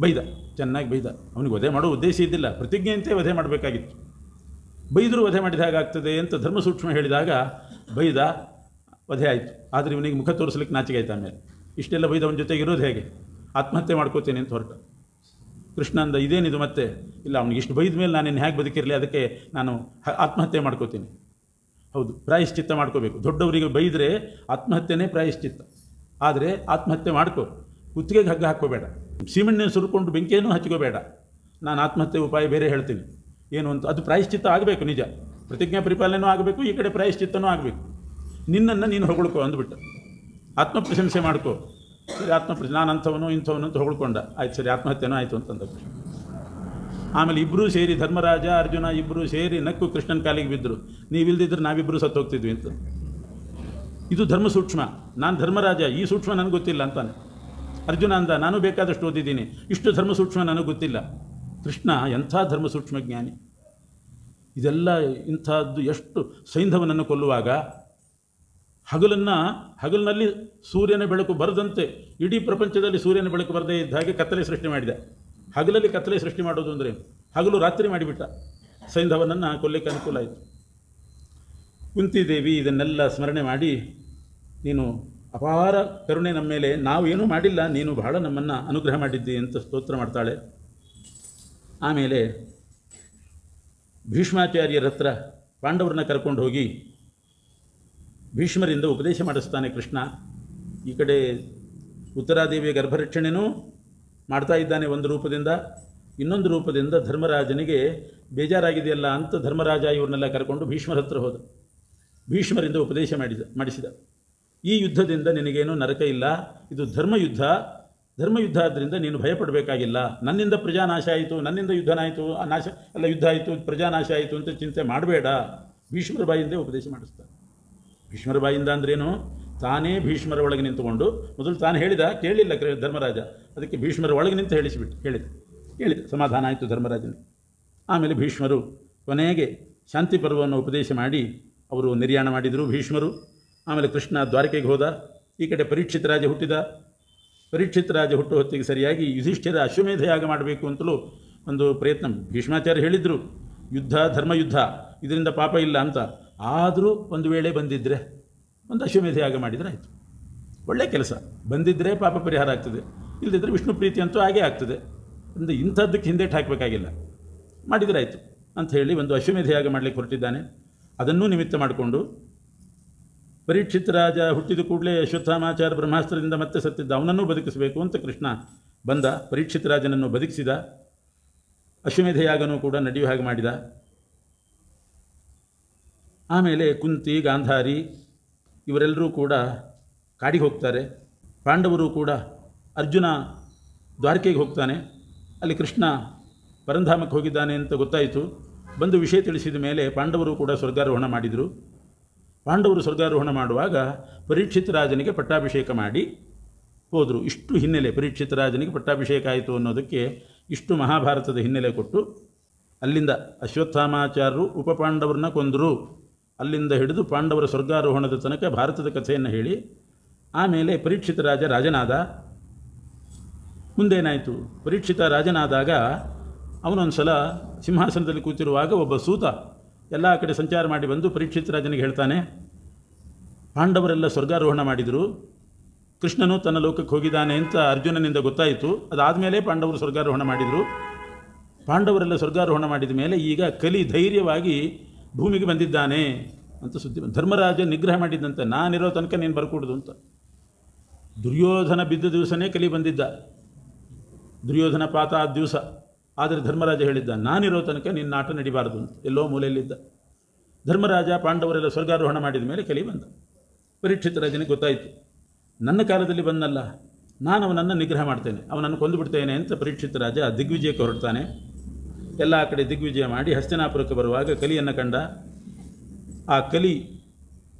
ಬೈದ, ಚೆನ್ನಾಗಿ ಬೈದ. ಅವನಿಗೆ ವಧೆ ಮಾಡೋ ಉದ್ದೇಶ ಇದ್ದಿಲ್ಲ, ಪ್ರತಿಜ್ಞೆಯಂತೆ ವಧೆ ಮಾಡಬೇಕಾಗಿತ್ತು. ಬೈದರೂ ವಧೆ ಮಾಡಿದ ಹಾಗಾಗ್ತದೆ ಅಂತ ಧರ್ಮ ಸೂಕ್ಷ್ಮ ಹೇಳಿದಾಗ ಬೈದ, ವಧೆ ಆಯಿತು. ಆದರೆ ಇವನಿಗೆ ಮುಖ ತೋರಿಸ್ಲಿಕ್ಕೆ ನಾಚಿಕೆ ಆಯ್ತು. ಆಮೇಲೆ ಇಷ್ಟೆಲ್ಲ ಬೈದವನ ಜೊತೆಗೆ ಇರೋದು ಹೇಗೆ? ಆತ್ಮಹತ್ಯೆ ಮಾಡ್ಕೋತೀನಿ ಅಂತ ಹೊರಟ. ಕೃಷ್ಣ ಅಂದ, ಇದೇನಿದು ಮತ್ತೆ? ಇಲ್ಲ, ಅವನಿಗೆ ಇಷ್ಟು ಬೈದ ಮೇಲೆ ನಾನಿನ್ನು ಹೇಗೆ ಬದುಕಿರಲಿ, ಅದಕ್ಕೆ ನಾನು ಆತ್ಮಹತ್ಯೆ ಮಾಡ್ಕೋತೀನಿ. ಹೌದು, ಪ್ರಾಯಶ್ಚಿತ್ತ ಮಾಡ್ಕೋಬೇಕು. ದೊಡ್ಡವರಿಗೆ ಬೈದರೆ ಆತ್ಮಹತ್ಯೆನೇ ಪ್ರಾಯಶ್ಚಿತ್ತ. ಆದರೆ ಆತ್ಮಹತ್ಯೆ ಮಾಡ್ಕೋ, ಕುತ್ತಿಗೆಗೆ ಹಗ್ಗ ಹಾಕ್ಕೋಬೇಡ, ಸೀಮೆಣ್ಣೆ ಸುರ್ಕೊಂಡು ಬೆಂಕಿಯನ್ನು ಹಚ್ಕೋಬೇಡ. ನಾನು ಆತ್ಮಹತ್ಯೆ ಉಪಾಯ ಬೇರೆ ಹೇಳ್ತೀನಿ ಏನು ಅಂತ. ಅದು ಪ್ರಾಯಶ್ಚಿತ್ತ ಆಗಬೇಕು, ನಿಜ. ಪ್ರತಿಜ್ಞಾ ಪರಿಪಾಲನೆಯೂ ಆಗಬೇಕು, ಈ ಕಡೆ ಪ್ರಾಯಶ್ಚಿತ್ತನೂ ಆಗಬೇಕು. ನಿನ್ನನ್ನು ನೀನು ಹೊಗಳ್ಕೊ ಅಂದ್ಬಿಟ್ಟು ಆತ್ಮಪ್ರಶಂಸೆ ಮಾಡ್ಕೋ. ಸರಿ, ನಾನು ಅಂಥವನು ಇಂಥವನು ಅಂತ ಹೊಗಳ್ಕೊಂಡ. ಆಯ್ತು, ಸರಿ, ಆತ್ಮಹತ್ಯೆನೂ ಆಯಿತು ಅಂತಂದ ಕೃಷ್ಣ. ಆಮೇಲೆ ಇಬ್ಬರೂ ಸೇರಿ, ಧರ್ಮರಾಜ ಅರ್ಜುನ ಇಬ್ಬರೂ ಸೇರಿ ನಕ್ಕು ಕೃಷ್ಣನ ಕಾಲಿಗೆ ಬಿದ್ದರು. ನೀವಿಲ್ದಿದ್ರೆ ನಾವಿಬ್ಬರು ಸತ್ತು ಹೋಗ್ತಿದ್ವಿ ಅಂತ. ಇದು ಧರ್ಮ ಸೂಕ್ಷ್ಮ. ನಾನು ಧರ್ಮರಾಜ, ಈ ಸೂಕ್ಷ್ಮ ನನಗೆ ಗೊತ್ತಿಲ್ಲ ಅಂತಾನೆ. ಅರ್ಜುನ ಅಂದ, ನಾನು ಬೇಕಾದಷ್ಟು ಓದಿದ್ದೀನಿ, ಇಷ್ಟು ಧರ್ಮ ಸೂಕ್ಷ್ಮ ನನಗೆ ಗೊತ್ತಿಲ್ಲ. ಕೃಷ್ಣ ಎಂಥ ಧರ್ಮ ಸೂಕ್ಷ್ಮ ಜ್ಞಾನಿ. ಇದೆಲ್ಲ ಇಂಥದ್ದು. ಎಷ್ಟು ಸೈಂಧವನನ್ನು ಕೊಲ್ಲುವಾಗ ಹಗಲಿನಲ್ಲಿ ಸೂರ್ಯನ ಬೆಳಕು ಬರದಂತೆ, ಇಡೀ ಪ್ರಪಂಚದಲ್ಲಿ ಸೂರ್ಯನ ಬೆಳಕು ಬರದೇ ಇದ್ದ ಹಾಗೆ ಕತ್ತಲೆ ಸೃಷ್ಟಿ ಮಾಡಿದ. ಹಗಲಲ್ಲಿ ಕತ್ತಲೆ ಸೃಷ್ಟಿ ಮಾಡೋದು ಅಂದರೆ ಹಗಲು ರಾತ್ರಿ ಮಾಡಿಬಿಟ್ಟ. ಸೈಂಧವನನ್ನು ಕೊಲ್ಲಕ್ಕೆ ಅನುಕೂಲ ಆಯಿತು. ಕುಂತಿದೇವಿ ಇದನ್ನೆಲ್ಲ ಸ್ಮರಣೆ ಮಾಡಿ, ನೀನು ಅಪಾರ ಕರುಣೆ ನಮ್ಮ ಮೇಲೆ, ನಾವೇನೂ ಮಾಡಿಲ್ಲ, ನೀನು ಬಹಳ ನಮ್ಮನ್ನು ಅನುಗ್ರಹ ಮಾಡಿದ್ದಿ ಅಂತ ಸ್ತೋತ್ರ ಮಾಡ್ತಾಳೆ. ಆಮೇಲೆ ಭೀಷ್ಮಾಚಾರ್ಯರ ಹತ್ರ ಪಾಂಡವರನ್ನ ಕರ್ಕೊಂಡು ಹೋಗಿ ಭೀಷ್ಮರಿಂದ ಉಪದೇಶ ಮಾಡಿಸ್ತಾನೆ ಕೃಷ್ಣ. ಈ ಕಡೆ ಉತ್ತರಾದೇವಿಯ ಗರ್ಭರಕ್ಷಣೆನೂ ಮಾಡ್ತಾ ಇದ್ದಾನೆ ಒಂದು ರೂಪದಿಂದ. ಇನ್ನೊಂದು ರೂಪದಿಂದ ಧರ್ಮರಾಜನಿಗೆ ಬೇಜಾರಾಗಿದೆಯಲ್ಲ ಅಂತ ಧರ್ಮರಾಜ ಇವ್ರನ್ನೆಲ್ಲ ಕರ್ಕೊಂಡು ಭೀಷ್ಮರ ಹತ್ರ ಹೋದ. ಭೀಷ್ಮರಿಂದ ಉಪದೇಶ ಮಾಡಿಸಿದ. ಈ ಯುದ್ಧದಿಂದ ನಿನಗೇನೂ ನರಕ ಇಲ್ಲ, ಇದು ಧರ್ಮಯುದ್ಧ. ಧರ್ಮಯುದ್ಧ ಆದ್ದರಿಂದ ನೀನು ಭಯಪಡಬೇಕಾಗಿಲ್ಲ. ನನ್ನಿಂದ ಪ್ರಜಾನಾಶ ಆಯಿತು, ನನ್ನಿಂದ ಯುದ್ಧನಾಯಿತು, ಯುದ್ಧ ಆಯಿತು, ಪ್ರಜಾನಾಶ ಆಯಿತು ಅಂತ ಚಿಂತೆ ಮಾಡಬೇಡ. ಭೀಷ್ಮರ ಬಾಯಿಂದ ಉಪದೇಶ ಮಾಡಿಸ್ತಾನೆ. ಭೀಷ್ಮರ ಬಾಯಿಂದ ಅಂದ್ರೇನು? ತಾನೇ ಭೀಷ್ಮರ ಒಳಗೆ ನಿಂತುಕೊಂಡು, ಮೊದಲು ತಾನು ಹೇಳಿದ, ಕೇಳಿಲ್ಲ ಧರ್ಮರಾಜ, ಅದಕ್ಕೆ ಭೀಷ್ಮರ ಒಳಗೆ ನಿಂತು ಹೇಳಿದ. ಸಮಾಧಾನ ಆಯಿತು ಧರ್ಮರಾಜನಿಗೆ. ಆಮೇಲೆ ಭೀಷ್ಮರು ಕೊನೆಗೆ ಶಾಂತಿ ಪರ್ವವನ್ನು ಉಪದೇಶ ಮಾಡಿ ಅವರು ನಿರ್ಯಾಣ ಮಾಡಿದರು ಭೀಷ್ಮರು. ಆಮೇಲೆ ಕೃಷ್ಣ ದ್ವಾರಕೆಗೆ ಹೋದ. ಈ ಕಡೆ ಪರೀಕ್ಷಿತ ರಾಜ ಹುಟ್ಟಿದ. ಪರೀಕ್ಷಿತ ರಾಜ ಹುಟ್ಟುವ ಹೊತ್ತಿಗೆ ಸರಿಯಾಗಿ ಯುಧಿಷ್ಠಿರ ಅಶ್ವಮೇಧ ಯಾಗ ಮಾಡಬೇಕು ಅಂತಲೂ ಒಂದು ಪ್ರಯತ್ನ. ಭೀಷ್ಮಾಚಾರ್ಯ ಹೇಳಿದರು, ಯುದ್ಧ ಧರ್ಮಯುದ್ಧ, ಇದರಿಂದ ಪಾಪ ಇಲ್ಲ ಅಂತ. ಆದರೂ ಒಂದು ವೇಳೆ ಬಂದಿದ್ದರೆ ಒಂದು ಅಶ್ವಮೇಧ ಯಾಗ ಮಾಡಿದರೆ ಆಯಿತು, ಒಳ್ಳೆಯ ಕೆಲಸ. ಬಂದಿದ್ದರೆ ಪಾಪ ಪರಿಹಾರ ಆಗ್ತದೆ, ಇಲ್ಲದಿದ್ದರೆ ವಿಷ್ಣು ಪ್ರೀತಿ ಅಂತೂ ಹಾಗೇ ಆಗ್ತದೆ. ಒಂದು ಇಂಥದ್ದಕ್ಕೆ ಹಿಂದೇಟು ಹಾಕಬೇಕಾಗಿಲ್ಲ, ಮಾಡಿದರೆ ಆಯಿತು ಅಂತ ಹೇಳಿ ಒಂದು ಅಶ್ವಮೇಧ ಯಾಗ ಮಾಡಲಿಕ್ಕೆ ಹೊರಟಿದ್ದಾನೆ. ಅದನ್ನೂ ನಿಮಿತ್ತ ಮಾಡಿಕೊಂಡು ಪರೀಕ್ಷಿತ ರಾಜ ಹುಟ್ಟಿದ ಕೂಡಲೇ ಅಶ್ವತ್ಥಾಮಾಚಾರ್ಯ ಬ್ರಹ್ಮಾಸ್ತ್ರದಿಂದ ಮತ್ತೆ ಸತ್ತಿದ್ದ, ಅವನನ್ನೂ ಬದುಕಿಸಬೇಕು ಅಂತ ಕೃಷ್ಣ ಬಂದ. ಪರೀಕ್ಷಿತ ರಾಜನನ್ನು ಬದುಕಿಸಿದ. ಅಶ್ವಮೇಧ ಯಾಗನೂ ಕೂಡ ನಡೆಯುವ ಹಾಗೆ ಮಾಡಿದ. ಆಮೇಲೆ ಕುಂತಿ, ಗಾಂಧಾರಿ ಇವರೆಲ್ಲರೂ ಕೂಡ ಕಾಡಿಗೆ ಹೋಗ್ತಾರೆ. ಪಾಂಡವರು ಕೂಡ, ಅರ್ಜುನ ದ್ವಾರಕೆಗೆ ಹೋಗ್ತಾನೆ. ಅಲ್ಲಿ ಕೃಷ್ಣ ಪರಂಧಾಮಕ್ಕೆ ಹೋಗಿದ್ದಾನೆ ಅಂತ ಗೊತ್ತಾಯಿತು. ಬಂದು ವಿಷಯ ತಿಳಿಸಿದ ಮೇಲೆ ಪಾಂಡವರು ಕೂಡ ಸ್ವರ್ಗಾರೋಹಣ ಮಾಡಿದರು. ಪಾಂಡವರು ಸ್ವರ್ಗಾರೋಹಣ ಮಾಡುವಾಗ ಪರೀಕ್ಷಿತ ರಾಜನಿಗೆ ಪಟ್ಟಾಭಿಷೇಕ ಮಾಡಿ ಹೋದರು. ಇಷ್ಟು ಹಿನ್ನೆಲೆ, ಪರೀಕ್ಷಿತ ರಾಜನಿಗೆ ಪಟ್ಟಾಭಿಷೇಕ ಆಯಿತು ಅನ್ನೋದಕ್ಕೆ ಇಷ್ಟು ಮಹಾಭಾರತದ ಹಿನ್ನೆಲೆ ಕೊಟ್ಟು, ಅಲ್ಲಿಂದ ಅಶ್ವತ್ಥಾಮಾಚಾರ್ಯರು ಉಪಪಾಂಡವರನ್ನ ಕೊಂದರು, ಅಲ್ಲಿಂದ ಹಿಡಿದು ಪಾಂಡವರ ಸ್ವರ್ಗಾರೋಹಣದ ತನಕ ಭಾರತದ ಕಥೆಯನ್ನು ಹೇಳಿ, ಆಮೇಲೆ ಪರೀಕ್ಷಿತ ರಾಜನಾದ. ಮುಂದೇನಾಯಿತು? ಪರೀಕ್ಷಿತ ರಾಜನಾದಾಗ ಅವನೊಂದು ಸಲ ಸಿಂಹಾಸನದಲ್ಲಿ ಕೂತಿರುವಾಗ ಒಬ್ಬ ಸೂತ ಎಲ್ಲ ಕಡೆ ಸಂಚಾರ ಮಾಡಿ ಬಂದು ಪರೀಕ್ಷಿತ ರಾಜನಿಗೆ ಹೇಳ್ತಾನೆ, ಪಾಂಡವರೆಲ್ಲ ಸ್ವರ್ಗಾರೋಹಣ ಮಾಡಿದರು, ಕೃಷ್ಣನು ತನ್ನ ಲೋಕಕ್ಕೆ ಹೋಗಿದ್ದಾನೆ ಅಂತ ಅರ್ಜುನನಿಂದ ಗೊತ್ತಾಯಿತು. ಅದಾದಮೇಲೆ ಪಾಂಡವರು ಸ್ವರ್ಗಾರೋಹಣ ಮಾಡಿದರು. ಪಾಂಡವರೆಲ್ಲ ಸ್ವರ್ಗಾರೋಹಣ ಮಾಡಿದ ಮೇಲೆ ಈಗ ಕಲಿ ಧೈರ್ಯವಾಗಿ ಭೂಮಿಗೆ ಬಂದಿದ್ದಾನೆ ಅಂತ ಸುದ್ದಿ ಬಂತು. ಧರ್ಮರಾಜ ನಿಗ್ರಹ ಮಾಡಿದ್ದಂತೆ, ನಾನಿರೋ ತನಕ ನೀನು ಬರ್ಕೊಡುದು ಅಂತ. ದುರ್ಯೋಧನ ಬಿದ್ದ ದಿವಸನೇ ಕಲಿ ಬಂದಿದ್ದ. ದುರ್ಯೋಧನ ಪಾತ ಆದ ದಿವಸ ಆದರೆ ಧರ್ಮರಾಜ ಹೇಳಿದ್ದ, ನಾನಿರೋ ತನಕ ನಿನ್ನ ಆಟ ನಡಿಬಾರದು ಅಂತ. ಎಲ್ಲೋ ಮೂಲೆಯಲ್ಲಿದ್ದ. ಧರ್ಮರಾಜ ಪಾಂಡವರೆಲ್ಲ ಸ್ವರ್ಗಾರೋಹಣ ಮಾಡಿದ ಮೇಲೆ ಕಲಿ ಬಂದ. ಪರೀಕ್ಷಿತ ರಾಜನಿಗೆ ಗೊತ್ತಾಯಿತು, ನನ್ನ ಕಾಲದಲ್ಲಿ ಬಂದಲ್ಲ, ನಾನು ಅವನನ್ನು ನಿಗ್ರಹ ಮಾಡ್ತೇನೆ, ಅವನನ್ನು ಕೊಂದು ಬಿಡ್ತೇನೆ ಅಂತ ಪರೀಕ್ಷಿತ ರಾಜ ದಿಗ್ವಿಜಯಕ್ಕೆ ಹೊರಡ್ತಾನೆ. ಎಲ್ಲ ಕಡೆ ದಿಗ್ವಿಜಯ ಮಾಡಿ ಹಸ್ತಿನಾಪುರಕ್ಕೆ ಬರುವಾಗ ಕಲಿಯನ್ನು ಕಂಡ. ಆ ಕಲಿ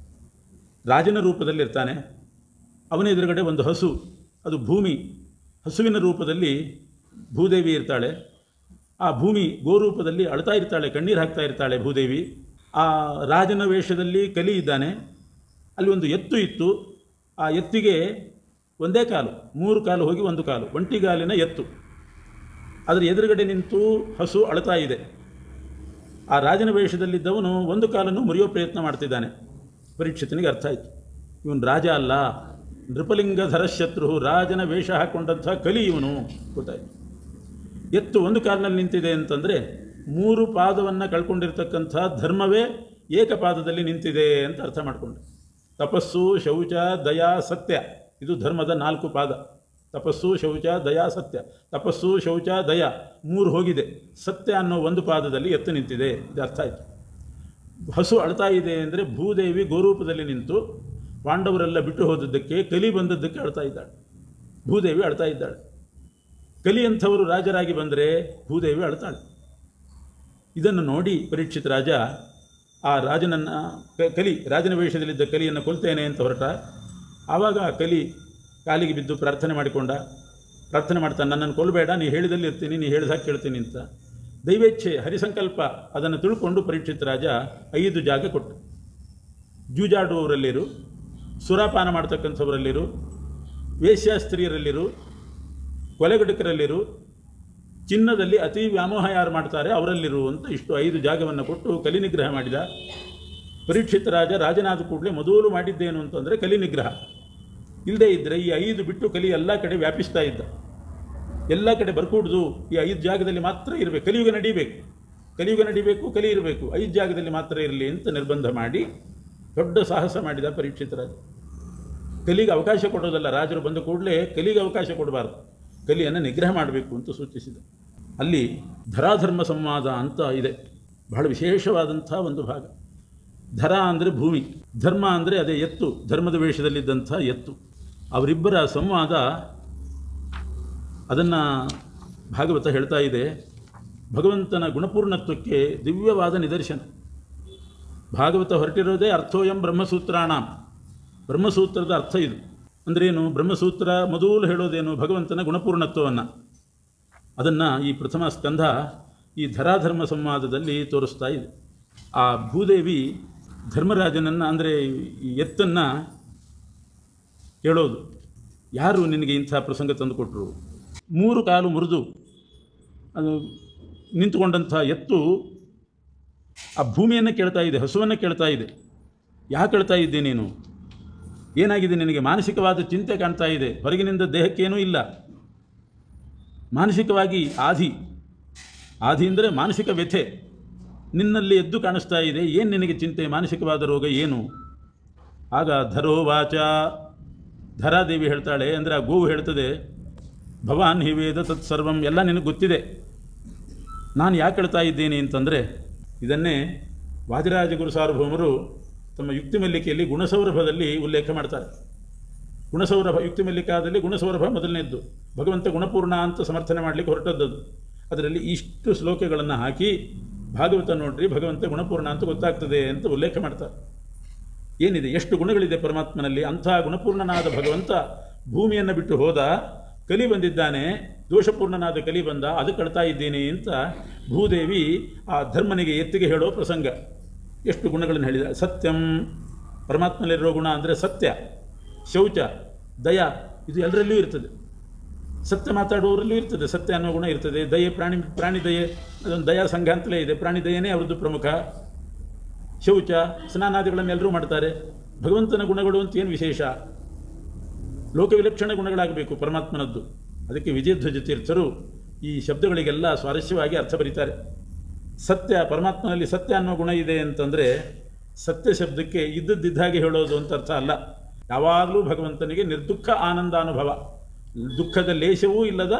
ರಾಜನ ರೂಪದಲ್ಲಿರ್ತಾನೆ. ಅವನ ಎದುರುಗಡೆ ಒಂದು ಹಸು, ಅದು ಭೂಮಿ, ಹಸುವಿನ ರೂಪದಲ್ಲಿ ಭೂದೇವಿ ಇರ್ತಾಳೆ. ಆ ಭೂಮಿ ಗೋರೂಪದಲ್ಲಿ ಅಳ್ತಾ ಇರ್ತಾಳೆ, ಕಣ್ಣೀರು ಹಾಕ್ತಾ ಇರ್ತಾಳೆ ಭೂದೇವಿ. ಆ ರಾಜನ ವೇಷದಲ್ಲಿ ಕಲಿ ಇದ್ದಾನೆ. ಅಲ್ಲಿ ಒಂದು ಎತ್ತು ಇತ್ತು. ಆ ಎತ್ತಿಗೆ ಒಂದೇ ಕಾಲು, 3 ಕಾಲು ಹೋಗಿ 1 ಕಾಲು, ಒಂಟಿಗಾಲಿನ ಎತ್ತು. ಅದರ ಎದುರುಗಡೆ ನಿಂತು ಹಸು ಅಳ್ತಾ ಇದೆ. ಆ ರಾಜನ ವೇಷದಲ್ಲಿದ್ದವನು 1 ಕಾಲನ್ನು ಮುರಿಯೋ ಪ್ರಯತ್ನ ಮಾಡ್ತಿದ್ದಾನೆ. ಪರೀಕ್ಷಿತನಿಗೆ ಅರ್ಥ ಆಯಿತು, ಇವನು ರಾಜ ಅಲ್ಲ, ನೃಪಲಿಂಗಧರ ಶತ್ರು, ರಾಜನ ವೇಷ ಹಾಕ್ಕೊಂಡಂಥ ಕಲಿ ಇವನು. ಗೊತ್ತಾಯಿತು. ಎತ್ತು 1 ಕಾಲಿನಲ್ಲಿ ನಿಂತಿದೆ ಅಂತಂದರೆ 3 ಪಾದವನ್ನು ಕಳ್ಕೊಂಡಿರ್ತಕ್ಕಂಥ ಧರ್ಮವೇ ಏಕಪಾದದಲ್ಲಿ ನಿಂತಿದೆ ಅಂತ ಅರ್ಥ ಮಾಡಿಕೊಂಡೆ. ತಪಸ್ಸು, ಶೌಚ, ದಯಾ, ಸತ್ಯ, ಇದು ಧರ್ಮದ 4 ಪಾದ. ತಪಸ್ಸು, ಶೌಚ, ದಯಾ, ಸತ್ಯ. ತಪಸ್ಸು, ಶೌಚ, ದಯ 3 ಹೋಗಿದೆ. ಸತ್ಯ ಅನ್ನೋ 1 ಪಾದದಲ್ಲಿ ಎತ್ತು ನಿಂತಿದೆ. ಇದು ಅರ್ಥ ಆಯಿತು. ಹಸು ಅಳ್ತಾ ಇದೆ ಅಂದರೆ ಭೂದೇವಿ ಗೋರೂಪದಲ್ಲಿ ನಿಂತು ಪಾಂಡವರೆಲ್ಲ ಬಿಟ್ಟು ಹೋದದ್ದಕ್ಕೆ, ಕಲಿ ಬಂದದ್ದಕ್ಕೆ ಅಳ್ತಾ ಇದ್ದಾಳೆ. ಭೂದೇವಿ ಅಳ್ತಾ ಇದ್ದಾಳೆ. ಕಲಿ ಅಂಥವರು ರಾಜರಾಗಿ ಬಂದರೆ ಭೂದೇವಿ ಅಳ್ತಾಳೆ. ಇದನ್ನು ನೋಡಿ ಪರೀಕ್ಷಿತ ರಾಜ ಆ ರಾಜನನ್ನು, ಕಲಿ ರಾಜನ ವೇಷದಲ್ಲಿದ್ದ ಕಲಿಯನ್ನು ಕೊಲ್ತೇನೆ ಅಂತ ಹೊರಟ. ಆವಾಗ ಆ ಕಲಿ ಕಾಲಿಗೆ ಬಿದ್ದು ಪ್ರಾರ್ಥನೆ ಮಾಡಿಕೊಂಡ. ಪ್ರಾರ್ಥನೆ ಮಾಡ್ತಾನೆ, ನನ್ನನ್ನು ಕೊಲ್ಲಬೇಡ, ನೀ ಹೇಳಿದಲ್ಲಿ ಇರ್ತೀನಿ, ನೀ ಹೇಳಿದಾಗ ಕೇಳ್ತೀನಿ ಅಂತ. ದೈವೇಚ್ಛೆ, ಹರಿಸಂಕಲ್ಪ ಅದನ್ನು ತಿಳ್ಕೊಂಡು ಪರೀಕ್ಷಿತ ರಾಜ 5 ಜಾಗ ಕೊಟ್ಟು, ಜೂಜಾಡುವವರಲ್ಲಿರು, ಸುರಾಪಾನ ಮಾಡ್ತಕ್ಕಂಥವರಲ್ಲಿರು, ವೇಶ್ಯಾಸ್ತ್ರೀಯರಲ್ಲಿರು, ಕೊಲೆಗಡುಕರಲ್ಲಿರು, ಚಿನ್ನದಲ್ಲಿ ಅತಿ ವ್ಯಾಮೋಹ ಯಾರು ಮಾಡ್ತಾರೆ ಅವರಲ್ಲಿರು ಅಂತ ಇಷ್ಟು 5 ಜಾಗವನ್ನು ಕೊಟ್ಟು ಕಲಿ ನಿಗ್ರಹ ಮಾಡಿದ. ಪರೀಕ್ಷಿತ ರಾಜ ರಾಜನಾದ ಕೂಡಲೇ ಮೊದಲು ಮಾಡಿದ್ದೇನು ಅಂತಂದರೆ ಕಲಿ ನಿಗ್ರಹ. ಇಲ್ಲದೇ ಇದ್ದರೆ ಈ 5 ಬಿಟ್ಟು ಕಲಿ ಎಲ್ಲ ಕಡೆ ವ್ಯಾಪಿಸ್ತಾ ಇದ್ದ. ಎಲ್ಲ ಕಡೆ ಬರ್ಕೂಡ್ದು, ಈ 5 ಜಾಗದಲ್ಲಿ ಮಾತ್ರ ಇರಬೇಕು, ಕಲಿಯುಗ ನಡೀಬೇಕು, ಕಲಿಯುಗ ನಡೀಬೇಕು, ಕಲಿ ಇರಬೇಕು, 5 ಜಾಗದಲ್ಲಿ ಮಾತ್ರ ಇರಲಿ ಅಂತ ನಿರ್ಬಂಧ ಮಾಡಿ ದೊಡ್ಡ ಸಾಹಸ ಮಾಡಿದ ಪರೀಕ್ಷಿತ ರಾಜ. ಕಲಿಗೆ ಅವಕಾಶ ಕೊಡೋದಲ್ಲ, ರಾಜರು ಬಂದ ಕೂಡಲೇ ಕಲಿಗೆ ಅವಕಾಶ ಕೊಡಬಾರ್ದು, ಕಲಿಯನ್ನು ನಿಗ್ರಹ ಮಾಡಬೇಕು ಅಂತ ಸೂಚಿಸಿದ. ಅಲ್ಲಿ ಧರಾಧರ್ಮ ಸಂವಾದ ಅಂತ ಇದೆ, ಬಹಳ ವಿಶೇಷವಾದಂಥ ಒಂದು ಭಾಗ. ಧರ ಅಂದರೆ ಭೂಮಿ, ಧರ್ಮ ಅಂದರೆ ಅದೇ ಎತ್ತು, ಧರ್ಮದ ವೇಷದಲ್ಲಿದ್ದಂಥ ಎತ್ತು. ಅವರಿಬ್ಬರ ಸಂವಾದ, ಅದನ್ನು ಭಾಗವತ ಹೇಳ್ತಾ ಇದೆ. ಭಗವಂತನ ಗುಣಪೂರ್ಣತ್ವಕ್ಕೆ ದಿವ್ಯವಾದ ನಿದರ್ಶನ. ಭಾಗವತ ಹೊರಟಿರೋದೇ ಅರ್ಥೋಯಂ ಬ್ರಹ್ಮಸೂತ್ರಾಣ, ಬ್ರಹ್ಮಸೂತ್ರದ ಅರ್ಥ ಇದು. ಅಂದ್ರೇನು? ಬ್ರಹ್ಮಸೂತ್ರ ಮೊದಲು ಹೇಳೋದೇನು? ಭಗವಂತನ ಗುಣಪೂರ್ಣತ್ವವನ್ನು. ಅದನ್ನು ಈ ಪ್ರಥಮ ಸ್ಕಂಧ ಈ ಧರಾಧರ್ಮ ಸಂವಾದದಲ್ಲಿ ತೋರಿಸ್ತಾ ಇದೆ. ಆ ಭೂದೇವಿ ಧರ್ಮರಾಜನನ್ನು, ಅಂದರೆ ಈ ಎತ್ತನ್ನು ಹೇಳೋದು, ಯಾರು ನಿನಗೆ ಇಂಥ ಪ್ರಸಂಗ ತಂದುಕೊಟ್ರು? 3 ಕಾಲು ಮುರಿದು ಅದು ನಿಂತುಕೊಂಡಂಥ ಎತ್ತು ಆ ಭೂಮಿಯನ್ನು ಕೇಳ್ತಾ ಇದೆ, ಹಸುವನ್ನು ಕೇಳ್ತಾ ಇದೆ. ಯಾಕೆ ಕೇಳ್ತಾ ಇದ್ದೆ ನೀನು? ಏನಾಗಿದೆ ನಿನಗೆ? ಮಾನಸಿಕವಾದ ಚಿಂತೆ ಕಾಣ್ತಾ ಇದೆ, ಹೊರಗಿನಿಂದ ದೇಹಕ್ಕೇನೂ ಇಲ್ಲ. ಮಾನಸಿಕವಾಗಿ ಆಧಿ ಅಂದರೆ ಮಾನಸಿಕ ವ್ಯಥೆ ನಿನ್ನಲ್ಲಿ ಎದ್ದು ಕಾಣಿಸ್ತಾ ಇದೆ. ಏನು ನಿನಗೆ ಚಿಂತೆ? ಮಾನಸಿಕವಾದ ರೋಗ ಏನು? ಆಗ ಧರೋವಾಚ, ಧರಾದೇವಿ ಹೇಳ್ತಾಳೆ, ಅಂದರೆ ಆ ಗೋವು ಹೇಳ್ತದೆ, ಭವಾನ್ ಹಿ ವೇದ ತತ್ಸರ್ವಂ, ಎಲ್ಲ ನಿನಗೆ ಗೊತ್ತಿದೆ. ನಾನು ಯಾಕೆ ಹೇಳ್ತಾ ಇದ್ದೇನೆ ಅಂತಂದರೆ, ಇದನ್ನೇ ವಾದಿರಾಜಗುರು ಸಾರ್ವಭೌಮರು ತಮ್ಮ ಯುಕ್ತಿಮಲ್ಲಿಕೆಯಲ್ಲಿ ಗುಣಸೌರಭದಲ್ಲಿ ಉಲ್ಲೇಖ ಮಾಡ್ತಾರೆ. ಗುಣಸೌರಭ, ಯುಕ್ತಿಮಲ್ಲಿಕಾದಲ್ಲಿ ಗುಣಸೌರಭ ಮೊದಲನೇದ್ದು. ಭಗವಂತ ಗುಣಪೂರ್ಣ ಅಂತ ಸಮರ್ಥನೆ ಮಾಡಲಿಕ್ಕೆ ಹೊರಟದ್ದು. ಅದರಲ್ಲಿ ಇಷ್ಟು ಶ್ಲೋಕಗಳನ್ನು ಹಾಕಿ ಭಾಗವತ ನೋಡ್ರಿ, ಭಗವಂತ ಗುಣಪೂರ್ಣ ಅಂತ ಗೊತ್ತಾಗ್ತದೆ ಅಂತ ಉಲ್ಲೇಖ ಮಾಡ್ತಾರೆ. ಏನಿದೆ, ಎಷ್ಟು ಗುಣಗಳಿದೆ ಪರಮಾತ್ಮನಲ್ಲಿ. ಅಂಥ ಗುಣಪೂರ್ಣನಾದ ಭಗವಂತ ಭೂಮಿಯನ್ನು ಬಿಟ್ಟು ಹೋದ, ಕಲಿ ಬಂದಿದ್ದಾನೆ, ದೋಷಪೂರ್ಣನಾದ ಕಲಿ ಬಂದ, ಅದು ಕಳ್ತಾ ಇದ್ದೀನಿ ಅಂತ ಭೂದೇವಿ ಆ ಧರ್ಮನಿಗೆ ಎತ್ತಿಗೆ ಹೇಳೋ ಪ್ರಸಂಗ. ಎಷ್ಟು ಗುಣಗಳನ್ನು ಹೇಳಿದ. ಸತ್ಯಂ, ಪರಮಾತ್ಮನಲ್ಲಿರೋ ಗುಣ ಅಂದರೆ ಸತ್ಯ, ಶೌಚ, ದಯ, ಇದು ಎಲ್ಲರಲ್ಲೂ ಇರ್ತದೆ. ಸತ್ಯ ಮಾತಾಡುವವರಲ್ಲೂ ಇರ್ತದೆ, ಸತ್ಯ ಅನ್ನೋ ಗುಣ ಇರ್ತದೆ. ದಯೆ, ಪ್ರಾಣಿ ದಯೆ, ಅದೊಂದು ದಯಾ ಸಂಘ ಅಂತಲೇ ಇದೆ, ಪ್ರಾಣಿ ದಯೆಯೇ ಅವರದ್ದು ಪ್ರಮುಖ. ಶೌಚ, ಸ್ನಾನಾದಿಗಳನ್ನೆಲ್ಲರೂ ಮಾಡ್ತಾರೆ. ಭಗವಂತನ ಗುಣಗಳು ಅಂತ ಏನು ವಿಶೇಷ? ಲೋಕವಿಲಕ್ಷಣ ಗುಣಗಳಾಗಬೇಕು ಪರಮಾತ್ಮನದ್ದು. ಅದಕ್ಕೆ ವಿಜಯಧ್ವಜ ತೀರ್ಥರು ಈ ಶಬ್ದಗಳಿಗೆಲ್ಲ ಸ್ವಾರಸ್ಯವಾಗಿ ಅರ್ಥ ಬರೀತಾರೆ. ಸತ್ಯ, ಪರಮಾತ್ಮನಲ್ಲಿ ಸತ್ಯ ಅನ್ನೋ ಗುಣ ಇದೆ ಅಂತಂದರೆ ಸತ್ಯ ಶಬ್ದಕ್ಕೆ ಇದ್ದದ್ದಿದ್ದಾಗೆ ಹೇಳೋದು ಅಂತ ಅರ್ಥ ಅಲ್ಲ. ಯಾವಾಗಲೂ ಭಗವಂತನಿಗೆ ನಿರ್ದುಃಖ ಆನಂದಾನುಭವ, ದುಃಖದ ಲೇಷವೂ ಇಲ್ಲದ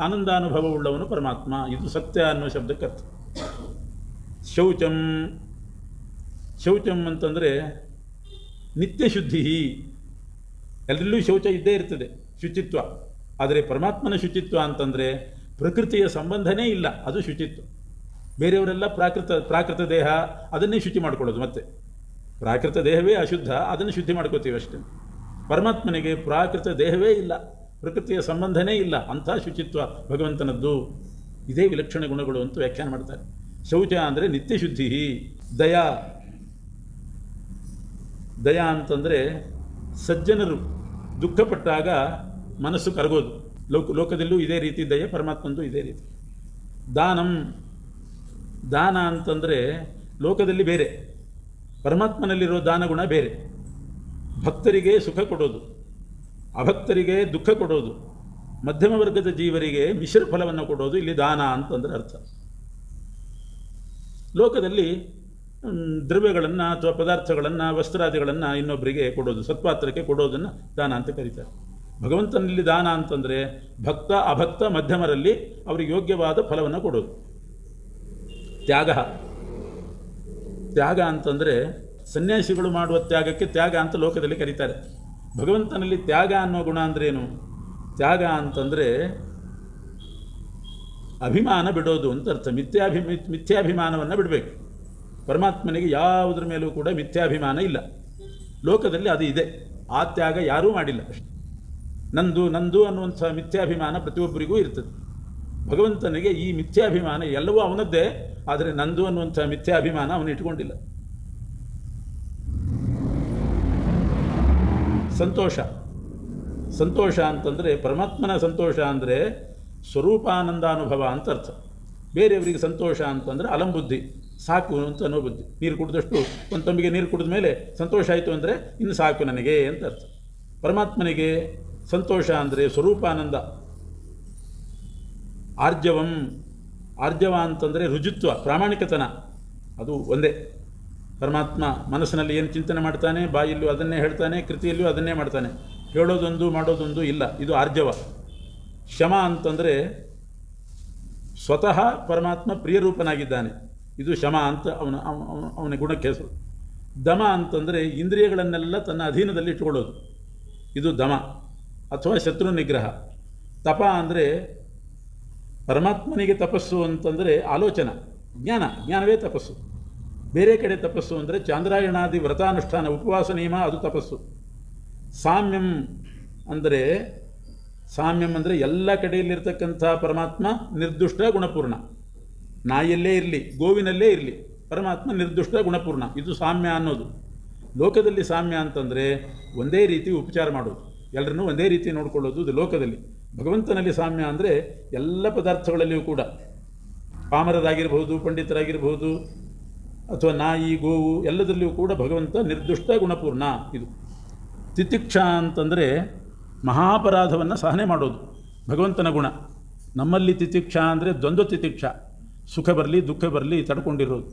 ಆನಂದಾನುಭವವುಳ್ಳವನು ಪರಮಾತ್ಮ. ಇದು ಸತ್ಯ ಅನ್ನೋ ಶಬ್ದಕ್ಕೆ ಅರ್ಥ. ಶೌಚಂ, ಶೌಚಂ ಅಂತಂದರೆ ನಿತ್ಯ ಶುದ್ಧಿ. ಎಲ್ಲರಲ್ಲೂ ಶೌಚ ಇದ್ದೇ ಇರ್ತದೆ, ಶುಚಿತ್ವ. ಆದರೆ ಪರಮಾತ್ಮನ ಶುಚಿತ್ವ ಅಂತಂದರೆ ಪ್ರಕೃತಿಯ ಸಂಬಂಧನೇ ಇಲ್ಲ, ಅದು ಶುಚಿತ್ವ. ಬೇರೆಯವರೆಲ್ಲ ಪ್ರಾಕೃತ ದೇಹ, ಅದನ್ನೇ ಶುಚಿ ಮಾಡ್ಕೊಳ್ಳೋದು. ಮತ್ತೆ ಪ್ರಾಕೃತ ದೇಹವೇ ಅಶುದ್ಧ, ಅದನ್ನು ಶುದ್ಧಿ ಮಾಡ್ಕೋತೀವಿ ಅಷ್ಟೇ. ಪರಮಾತ್ಮನಿಗೆ ಪ್ರಾಕೃತ ದೇಹವೇ ಇಲ್ಲ, ಪ್ರಕೃತಿಯ ಸಂಬಂಧನೇ ಇಲ್ಲ, ಅಂಥ ಶುಚಿತ್ವ ಭಗವಂತನದ್ದು. ಇದೇ ವಿಲಕ್ಷಣ ಗುಣಗಳು ಅಂತ ವ್ಯಾಖ್ಯಾನ ಮಾಡ್ತಾರೆ. ಶೌಚ ಅಂದರೆ ನಿತ್ಯ ಶುದ್ಧಿ. ದಯಾ, ದಯಾ ಅಂತಂದರೆ ಸಜ್ಜನರು ದುಃಖಪಟ್ಟಾಗ ಮನಸ್ಸು ಕರಗೋದು. ಲೋಕದಲ್ಲೂ ಇದೇ ರೀತಿ ದಯೆ, ಪರಮಾತ್ಮಂದು ಇದೇ ರೀತಿ. ದಾನಂ, ದಾನ ಅಂತಂದರೆ ಲೋಕದಲ್ಲಿ ಬೇರೆ, ಪರಮಾತ್ಮನಲ್ಲಿರೋ ದಾನಗುಣ ಬೇರೆ. ಭಕ್ತರಿಗೆ ಸುಖ ಕೊಡೋದು, ಅಭಕ್ತರಿಗೆ ದುಃಖ ಕೊಡೋದು, ಮಧ್ಯಮ ವರ್ಗದ ಜೀವರಿಗೆ ಮಿಶ್ರ ಫಲವನ್ನು ಕೊಡೋದು ಇಲ್ಲಿ ದಾನ ಅಂತಂದರೆ ಅರ್ಥ. ಲೋಕದಲ್ಲಿ ದ್ರವ್ಯಗಳನ್ನು ಅಥವಾ ಪದಾರ್ಥಗಳನ್ನು, ವಸ್ತ್ರಾದಿಗಳನ್ನು ಇನ್ನೊಬ್ಬರಿಗೆ ಕೊಡೋದು, ಸತ್ಪಾತ್ರಕ್ಕೆ ಕೊಡೋದನ್ನು ದಾನ ಅಂತ ಕರೀತಾರೆ. ಭಗವಂತನಲ್ಲಿ ದಾನ ಅಂತಂದರೆ ಭಕ್ತ ಅಭಕ್ತ ಮಧ್ಯಮರಲ್ಲಿ ಅವರಿಗೆ ಯೋಗ್ಯವಾದ ಫಲವನ್ನು ಕೊಡೋದು. ತ್ಯಾಗ, ತ್ಯಾಗ ಅಂತಂದರೆ ಸನ್ಯಾಸಿಗಳು ಮಾಡುವ ತ್ಯಾಗಕ್ಕೆ ತ್ಯಾಗ ಅಂತ ಲೋಕದಲ್ಲಿ ಕರೀತಾರೆ. ಭಗವಂತನಲ್ಲಿ ತ್ಯಾಗ ಅನ್ನೋ ಗುಣ ಅಂದ್ರೇನು? ತ್ಯಾಗ ಅಂತಂದರೆ ಅಭಿಮಾನ ಬಿಡೋದು ಅಂತ ಅರ್ಥ. ಮಿಥ್ಯಾಭಿಮಾನವನ್ನು ಬಿಡಬೇಕು. ಪರಮಾತ್ಮನಿಗೆ ಯಾವುದ್ರ ಮೇಲೂ ಕೂಡ ಮಿಥ್ಯಾಭಿಮಾನ ಇಲ್ಲ. ಲೋಕದಲ್ಲಿ ಅದು ಇದೆ, ಆ ತ್ಯಾಗ ಯಾರೂ ಮಾಡಿಲ್ಲ ಅಷ್ಟೆ. ನಂದು ನಂದು ಅನ್ನುವಂಥ ಮಿಥ್ಯಾಭಿಮಾನ ಪ್ರತಿಯೊಬ್ಬರಿಗೂ ಇರ್ತದೆ. ಭಗವಂತನಿಗೆ ಈ ಮಿಥ್ಯಾಭಿಮಾನ ಎಲ್ಲವೂ ಅವನದ್ದೇ, ಆದರೆ ನಂದು ಅನ್ನುವಂಥ ಮಿಥ್ಯಾಭಿಮಾನ ಅವನು ಇಟ್ಕೊಂಡಿಲ್ಲ. ಸಂತೋಷ, ಸಂತೋಷ ಅಂತಂದರೆ ಪರಮಾತ್ಮನ ಸಂತೋಷ ಅಂದರೆ ಸ್ವರೂಪಾನಂದಾನುಭವ ಅಂತ ಅರ್ಥ. ಬೇರೆಯವರಿಗೆ ಸಂತೋಷ ಅಂತಂದರೆ ಅಲಂಬುದ್ಧಿ, ಸಾಕು ಅಂತ ಅನ್ನೋ ಬುದ್ಧಿ. ನೀರು ಕುಡಿದಷ್ಟು, ಒಂದು ತಂಬಿಗೆ ನೀರು ಕುಡಿದ ಮೇಲೆ ಸಂತೋಷ ಆಯಿತು ಅಂದರೆ ಇನ್ನು ಸಾಕು ನನಗೆ ಅಂತ ಅರ್ಥ. ಪರಮಾತ್ಮನಿಗೆ ಸಂತೋಷ ಅಂದರೆ ಸ್ವರೂಪಾನಂದ. ಆರ್ಜವಂ, ಆರ್ಜವ ಅಂತಂದರೆ ರುಜುತ್ವ, ಪ್ರಾಮಾಣಿಕತನ, ಅದು ಒಂದೇ. ಪರಮಾತ್ಮ ಮನಸ್ಸಿನಲ್ಲಿ ಏನು ಚಿಂತನೆ ಮಾಡ್ತಾನೆ, ಬಾಯಲ್ಲೂ ಅದನ್ನೇ ಹೇಳ್ತಾನೆ, ಕೃತಿಯಲ್ಲೂ ಅದನ್ನೇ ಮಾಡ್ತಾನೆ. ಹೇಳೋದೊಂದು ಮಾಡೋದೊಂದು ಇಲ್ಲ, ಇದು ಆರ್ಜವ. ಶಮ ಅಂತಂದರೆ ಸ್ವತಃ ಪರಮಾತ್ಮ ಪ್ರಿಯರೂಪನಾಗಿದ್ದಾನೆ, ಇದು ಶಮ ಅಂತ ಅವನ ಗುಣಕ್ಕೆ ಹೆಸರು. ದಮ ಅಂತಂದರೆ ಇಂದ್ರಿಯಗಳನ್ನೆಲ್ಲ ತನ್ನ ಅಧೀನದಲ್ಲಿ ಇಟ್ಕೊಳ್ಳೋದು, ಇದು ದಮ ಅಥವಾ ಶತ್ರು ನಿಗ್ರಹ. ತಪ ಅಂದರೆ ಪರಮಾತ್ಮನಿಗೆ ತಪಸ್ಸು ಅಂತಂದರೆ ಆಲೋಚನ, ಜ್ಞಾನ, ಜ್ಞಾನವೇ ತಪಸ್ಸು. ಬೇರೆ ಕಡೆ ತಪಸ್ಸು ಅಂದರೆ ಚಾಂದ್ರಾಯಣಾದಿ ವ್ರತಾನುಷ್ಠಾನ, ಉಪವಾಸ ನಿಯಮ, ಅದು ತಪಸ್ಸು. ಸಾಮ್ಯಂ ಅಂದರೆ, ಸಾಮ್ಯಂ ಅಂದರೆ ಎಲ್ಲ ಕಡೆಯಲ್ಲಿರ್ತಕ್ಕಂಥ ಪರಮಾತ್ಮ ನಿರ್ದುಷ್ಟ ಗುಣಪೂರ್ಣ. ನಾಯಿಯಲ್ಲೇ ಇರಲಿ, ಗೋವಿನಲ್ಲೇ ಇರಲಿ, ಪರಮಾತ್ಮ ನಿರ್ದುಷ್ಟ ಗುಣಪೂರ್ಣ, ಇದು ಸಾಮ್ಯ ಅನ್ನೋದು. ಲೋಕದಲ್ಲಿ ಸಾಮ್ಯ ಅಂತಂದರೆ ಒಂದೇ ರೀತಿ ಉಪಚಾರ ಮಾಡೋದು, ಎಲ್ಲರನ್ನೂ ಒಂದೇ ರೀತಿ ನೋಡಿಕೊಳ್ಳೋದು, ಇದು ಲೋಕದಲ್ಲಿ. ಭಗವಂತನಲ್ಲಿ ಸಾಮ್ಯ ಅಂದರೆ ಎಲ್ಲ ಪದಾರ್ಥಗಳಲ್ಲಿಯೂ ಕೂಡ, ಪಾಮರರಾಗಿರ್ಬೋದು, ಪಂಡಿತರಾಗಿರ್ಬೋದು, ಅಥವಾ ನಾಯಿ ಗೋವು, ಎಲ್ಲದರಲ್ಲಿಯೂ ಕೂಡ ಭಗವಂತ ನಿರ್ದುಷ್ಟ ಗುಣಪೂರ್ಣ. ಇದು ತಿತಿಕ್ಷಾ ಅಂತಂದರೆ ಮಹಾಪರಾಧವನ್ನು ಸಹನೆ ಮಾಡೋದು, ಭಗವಂತನ ಗುಣ. ನಮ್ಮಲ್ಲಿ ತಿತಿಕ್ಷಾ ಅಂದರೆ ದ್ವಂದ್ವ ತಿತಿಕ್ಷಾ, ಸುಖ ಬರಲಿ ದುಃಖ ಬರಲಿ ತಡ್ಕೊಂಡಿರೋದು.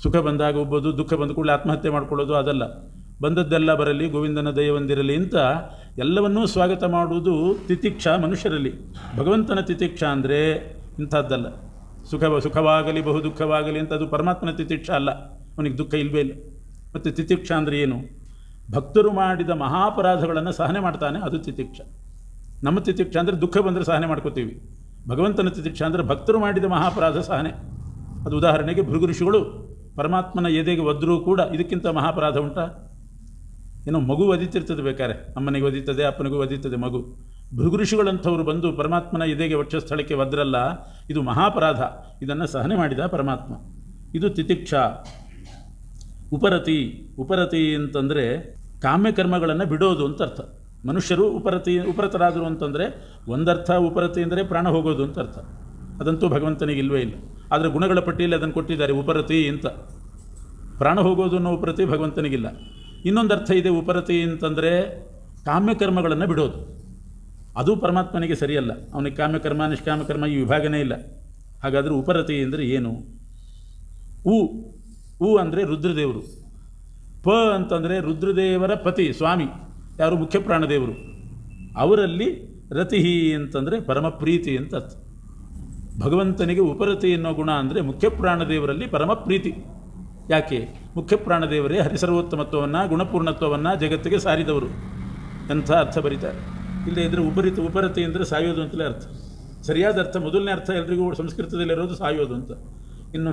ಸುಖ ಬಂದಾಗ ಒಬ್ಬದು, ದುಃಖ ಬಂದ ಕೂಡಲೇ ಆತ್ಮಹತ್ಯೆ ಮಾಡ್ಕೊಳ್ಳೋದು, ಅದಲ್ಲ. ಬಂದದ್ದೆಲ್ಲ ಬರಲಿ, ಗೋವಿಂದನ ದಯವೊಂದಿರಲಿ ಅಂತ ಎಲ್ಲವನ್ನೂ ಸ್ವಾಗತ ಮಾಡುವುದು ತಿತಿಕ್ಷಾ ಮನುಷ್ಯರಲ್ಲಿ. ಭಗವಂತನ ತಿತಿಕ್ಷಾ ಅಂದರೆ ಇಂಥದ್ದಲ್ಲ. ಸುಖವಾಗಲಿ ಬಹು ದುಃಖವಾಗಲಿ ಅಂತ ಅದು ಪರಮಾತ್ಮನ ತಿತಿಕ್ಷಾ ಅಲ್ಲ, ಅವನಿಗೆ ದುಃಖ ಇಲ್ಲವೇ ಇಲ್ಲ. ಮತ್ತು ತಿತಿಕ್ಷಾ ಅಂದರೆ ಏನು? ಭಕ್ತರು ಮಾಡಿದ ಮಹಾಪರಾಧಗಳನ್ನು ಸಹನೆ ಮಾಡ್ತಾನೆ, ಅದು ತಿತಿಕ್ಷಾ. ನಮ್ಮ ತಿತಿಕ್ಷಾ ಅಂದರೆ ದುಃಖ ಬಂದರೆ ಸಹನೆ ಮಾಡ್ಕೋತೀವಿ. ಭಗವಂತನ ತಿತಿಕ್ಷಾ ಅಂದರೆ ಭಕ್ತರು ಮಾಡಿದ ಮಹಾಪರಾಧ ಸಹನೆ. ಅದು ಉದಾಹರಣೆಗೆ ಭೃಗು ಋಷಿಗಳು ಪರಮಾತ್ಮನ ಎದೆಗೆ ಒದ್ದರೂ ಕೂಡ ಇದಕ್ಕಿಂತ ಮಹಾಪರಾಧ ಉಂಟಾ? ಏನೋ ಮಗು ಒದಿತಿರ್ತದೆ, ಬೇಕಾರೆ ಅಮ್ಮನಿಗೆ ಒದಿತದೆ, ಅಪ್ಪನಿಗೂ ಒದಿತದೆ ಮಗು. ಭೃಗು ಋಷಿಗಳಂಥವ್ರು ಬಂದು ಪರಮಾತ್ಮನ ಎದೆಗೆ ವಕ್ಷಸ್ಥಳಕ್ಕೆ ಒದ್ರಲ್ಲ, ಇದು ಮಹಾಪರಾಧ. ಇದನ್ನು ಸಹನೆ ಮಾಡಿದ ಪರಮಾತ್ಮ, ಇದು ತಿತಿಕ್ಷಾ. ಉಪರತಿ, ಉಪರತಿ ಅಂತಂದರೆ ಕಾಮ್ಯಕರ್ಮಗಳನ್ನು ಬಿಡೋದು ಅಂತ ಅರ್ಥ. ಮನುಷ್ಯರು ಉಪರತರಾದರು ಅಂತಂದರೆ ಒಂದರ್ಥ ಉಪರತಿ ಅಂದರೆ ಪ್ರಾಣ ಹೋಗೋದು ಅಂತ ಅರ್ಥ. ಅದಂತೂ ಭಗವಂತನಿಗೆ ಇಲ್ಲವೇ ಇಲ್ಲ. ಆದರೆ ಗುಣಗಳ ಪಟ್ಟಿಯಲ್ಲಿ ಅದನ್ನು ಕೊಟ್ಟಿದ್ದಾರೆ, ಉಪರತಿ ಅಂತ. ಪ್ರಾಣ ಹೋಗೋದು ಅನ್ನೋ ಉಪರತಿ ಭಗವಂತನಿಗಿಲ್ಲ. ಇನ್ನೊಂದು ಅರ್ಥ ಇದೆ ಉಪರತಿ ಅಂತಂದರೆ ಕಾಮ್ಯಕರ್ಮಗಳನ್ನು ಬಿಡೋದು, ಅದು ಪರಮಾತ್ಮನಿಗೆ ಸರಿಯಲ್ಲ. ಅವನಿಗೆ ಕಾಮ್ಯಕರ್ಮ ನಿಷ್ಕಾಮ್ಯಕರ್ಮ ಈ ವಿಭಾಗನೇ ಇಲ್ಲ. ಹಾಗಾದರೆ ಉಪರತಿ ಅಂದರೆ ಏನು? ಉ ಅಂದರೆ ರುದ್ರದೇವರು. ಪ ಅಂತಂದರೆ ರುದ್ರದೇವರ ಪತಿ ಸ್ವಾಮಿ, ಯಾರು? ಮುಖ್ಯ ಪ್ರಾಣದೇವರು. ಅವರಲ್ಲಿ ರತಿಹಿ ಅಂತಂದರೆ ಪರಮಪ್ರೀತಿ ಅಂತ ಅರ್ಥ. ಭಗವಂತನಿಗೆ ಉಪರತಿ ಎನ್ನೋ ಗುಣ ಅಂದರೆ ಮುಖ್ಯ ಪ್ರಾಣದೇವರಲ್ಲಿ ಪರಮಪ್ರೀತಿ. ಯಾಕೆ? ಮುಖ್ಯ ಪ್ರಾಣದೇವರೇ ಹರಿಸರ್ವೋತ್ತಮತ್ವವನ್ನು ಗುಣಪೂರ್ಣತ್ವವನ್ನು ಜಗತ್ತಿಗೆ ಸಾರಿದವರು ಎಂಥ ಅರ್ಥ ಬರೀತಾರೆ. ಇಲ್ಲದೆ ಇದ್ದರೆ ಉಪರತಿ ಅಂದರೆ ಸಾಯೋದು ಅಂತಲೇ ಅರ್ಥ. ಸರಿಯಾದ ಅರ್ಥ, ಮೊದಲನೇ ಅರ್ಥ ಎಲ್ರಿಗೂ ಸಂಸ್ಕೃತದಲ್ಲಿರೋದು ಸಾಯೋದು ಅಂತ. ಇನ್ನು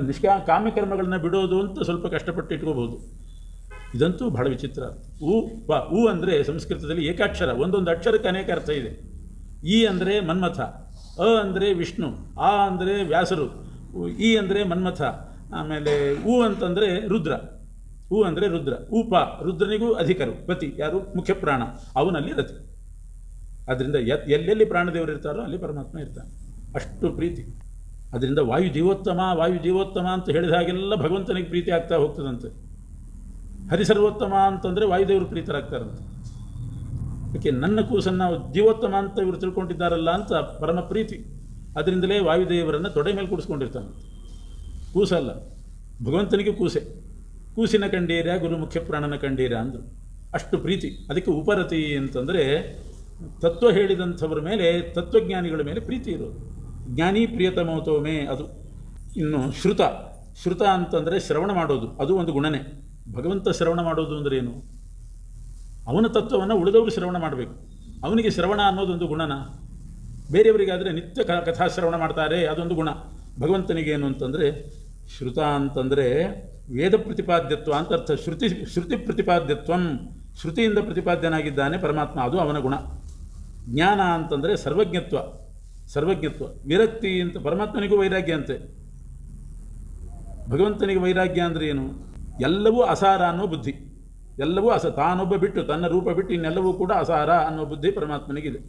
ಕಾಮ್ಯಕರ್ಮಗಳನ್ನ ಬಿಡೋದು ಅಂತ ಸ್ವಲ್ಪ ಕಷ್ಟಪಟ್ಟು ಇಟ್ಕೋಬೋದು. ಇದಂತೂ ಬಹಳ ವಿಚಿತ್ರ. ಉ ಅಂದರೆ ಸಂಸ್ಕೃತದಲ್ಲಿ ಏಕಾಕ್ಷರ, ಒಂದೊಂದು ಅಕ್ಷರಕ್ಕೆ ಅನೇಕ ಅರ್ಥ ಇದೆ. ಈ ಅಂದರೆ ಮನ್ಮಥ, ಅ ಅಂದರೆ ವಿಷ್ಣು, ಆ ಅಂದರೆ ವ್ಯಾಸರು, ಈ ಅಂದರೆ ಮನ್ಮಥ, ಆಮೇಲೆ ಉ ಅಂತಂದರೆ ರುದ್ರ, ಉ ಅಂದರೆ ರುದ್ರ, ಉಪ ರುದ್ರನಿಗೂ ಅಧಿಕರು, ಪತಿ ಯಾರು? ಮುಖ್ಯ ಪ್ರಾಣ, ಅವನಲ್ಲಿ ರತಿ. ಆದ್ದರಿಂದ ಎಲ್ಲೆಲ್ಲಿ ಪ್ರಾಣದೇವರು ಇರ್ತಾರೋ ಅಲ್ಲಿ ಪರಮಾತ್ಮ ಇರ್ತಾನೆ, ಅಷ್ಟು ಪ್ರೀತಿ. ಅದರಿಂದ ವಾಯು ಜೀವೋತ್ತಮ ಅಂತ ಹೇಳಿದ ಹಾಗೆಲ್ಲ ಭಗವಂತನಿಗೆ ಪ್ರೀತಿ ಆಗ್ತಾ ಹೋಗ್ತದಂತೆ. ಹರಿಸರ್ವೋತ್ತಮ ಅಂತಂದರೆ ವಾಯುದೇವರು ಪ್ರೀತರಾಗ್ತಾರಂತೆ. ಅದಕ್ಕೆ ನನ್ನ ಕೂಸನ್ನು ಜೀವೋತ್ತಮ ಅಂತ ಇವರು ತಿಳ್ಕೊಂಡಿದ್ದಾರಲ್ಲ ಅಂತ ಪರಮ ಪ್ರೀತಿ. ಅದರಿಂದಲೇ ವಾಯುದೇವರನ್ನು ತೊಡೆ ಮೇಲೆ ಕೂಡಿಸ್ಕೊಂಡಿರ್ತಾನೆ. ಕೂಸಲ್ಲ, ಭಗವಂತನಿಗೆ ಕೂಸೆ. ಕೂಸಿನ ಕಂಡೀರ ಗುರು ಮುಖ್ಯ ಪ್ರಾಣನ ಕಂಡೀರ ಅಂದರು. ಅಷ್ಟು ಪ್ರೀತಿ. ಅದಕ್ಕೆ ಉಪರತಿ ಅಂತಂದರೆ ತತ್ವ ಹೇಳಿದಂಥವ್ರ ಮೇಲೆ, ತತ್ವಜ್ಞಾನಿಗಳ ಮೇಲೆ ಪ್ರೀತಿ ಇರೋದು. ಜ್ಞಾನಿ ಪ್ರಿಯತಮೋತೋಮೆ ಅದು. ಇನ್ನು ಶ್ರುತ ಅಂತಂದರೆ ಶ್ರವಣ ಮಾಡೋದು, ಅದು ಒಂದು ಗುಣನೇ. ಭಗವಂತ ಶ್ರವಣ ಮಾಡೋದು ಅಂದರೆ ಏನು? ಅವನ ತತ್ವವನ್ನು ಉಳಿದವರು ಶ್ರವಣ ಮಾಡಬೇಕು. ಅವನಿಗೆ ಶ್ರವಣ ಅನ್ನೋದೊಂದು ಗುಣನ. ಬೇರೆಯವರಿಗಾದರೆ ನಿತ್ಯ ಕಥಾಶ್ರವಣ ಮಾಡ್ತಾರೆ, ಅದೊಂದು ಗುಣ. ಭಗವಂತನಿಗೆ ಏನು ಅಂತಂದರೆ ಶ್ರುತ ಅಂತಂದರೆ ವೇದ ಪ್ರತಿಪಾದ್ಯತ್ವ ಅಂತ ಅರ್ಥ. ಶ್ರುತಿ ಪ್ರತಿಪಾದ್ಯತ್ವಂ, ಶ್ರುತಿಯಿಂದ ಪ್ರತಿಪಾದ್ಯನಾಗಿದ್ದಾನೆ ಪರಮಾತ್ಮ, ಅದು ಅವನ ಗುಣ. ಜ್ಞಾನ ಅಂತಂದರೆ ಸರ್ವಜ್ಞತ್ವ. ವಿರಕ್ತಿ ಅಂತ ಪರಮಾತ್ಮನಿಗೂ ವೈರಾಗ್ಯ ಅಂತೆ. ಭಗವಂತನಿಗೆ ವೈರಾಗ್ಯ ಅಂದರೆ ಏನು? ಎಲ್ಲವೂ ಅಸಾರ ಅನ್ನೋ ಬುದ್ಧಿ, ಎಲ್ಲವೂ ತಾನೊಬ್ಬ ಬಿಟ್ಟು, ತನ್ನ ರೂಪ ಬಿಟ್ಟು ಇನ್ನೆಲ್ಲವೂ ಕೂಡ ಅಸಾರ ಅನ್ನೋ ಬುದ್ಧಿ ಪರಮಾತ್ಮನಿಗಿದೆ.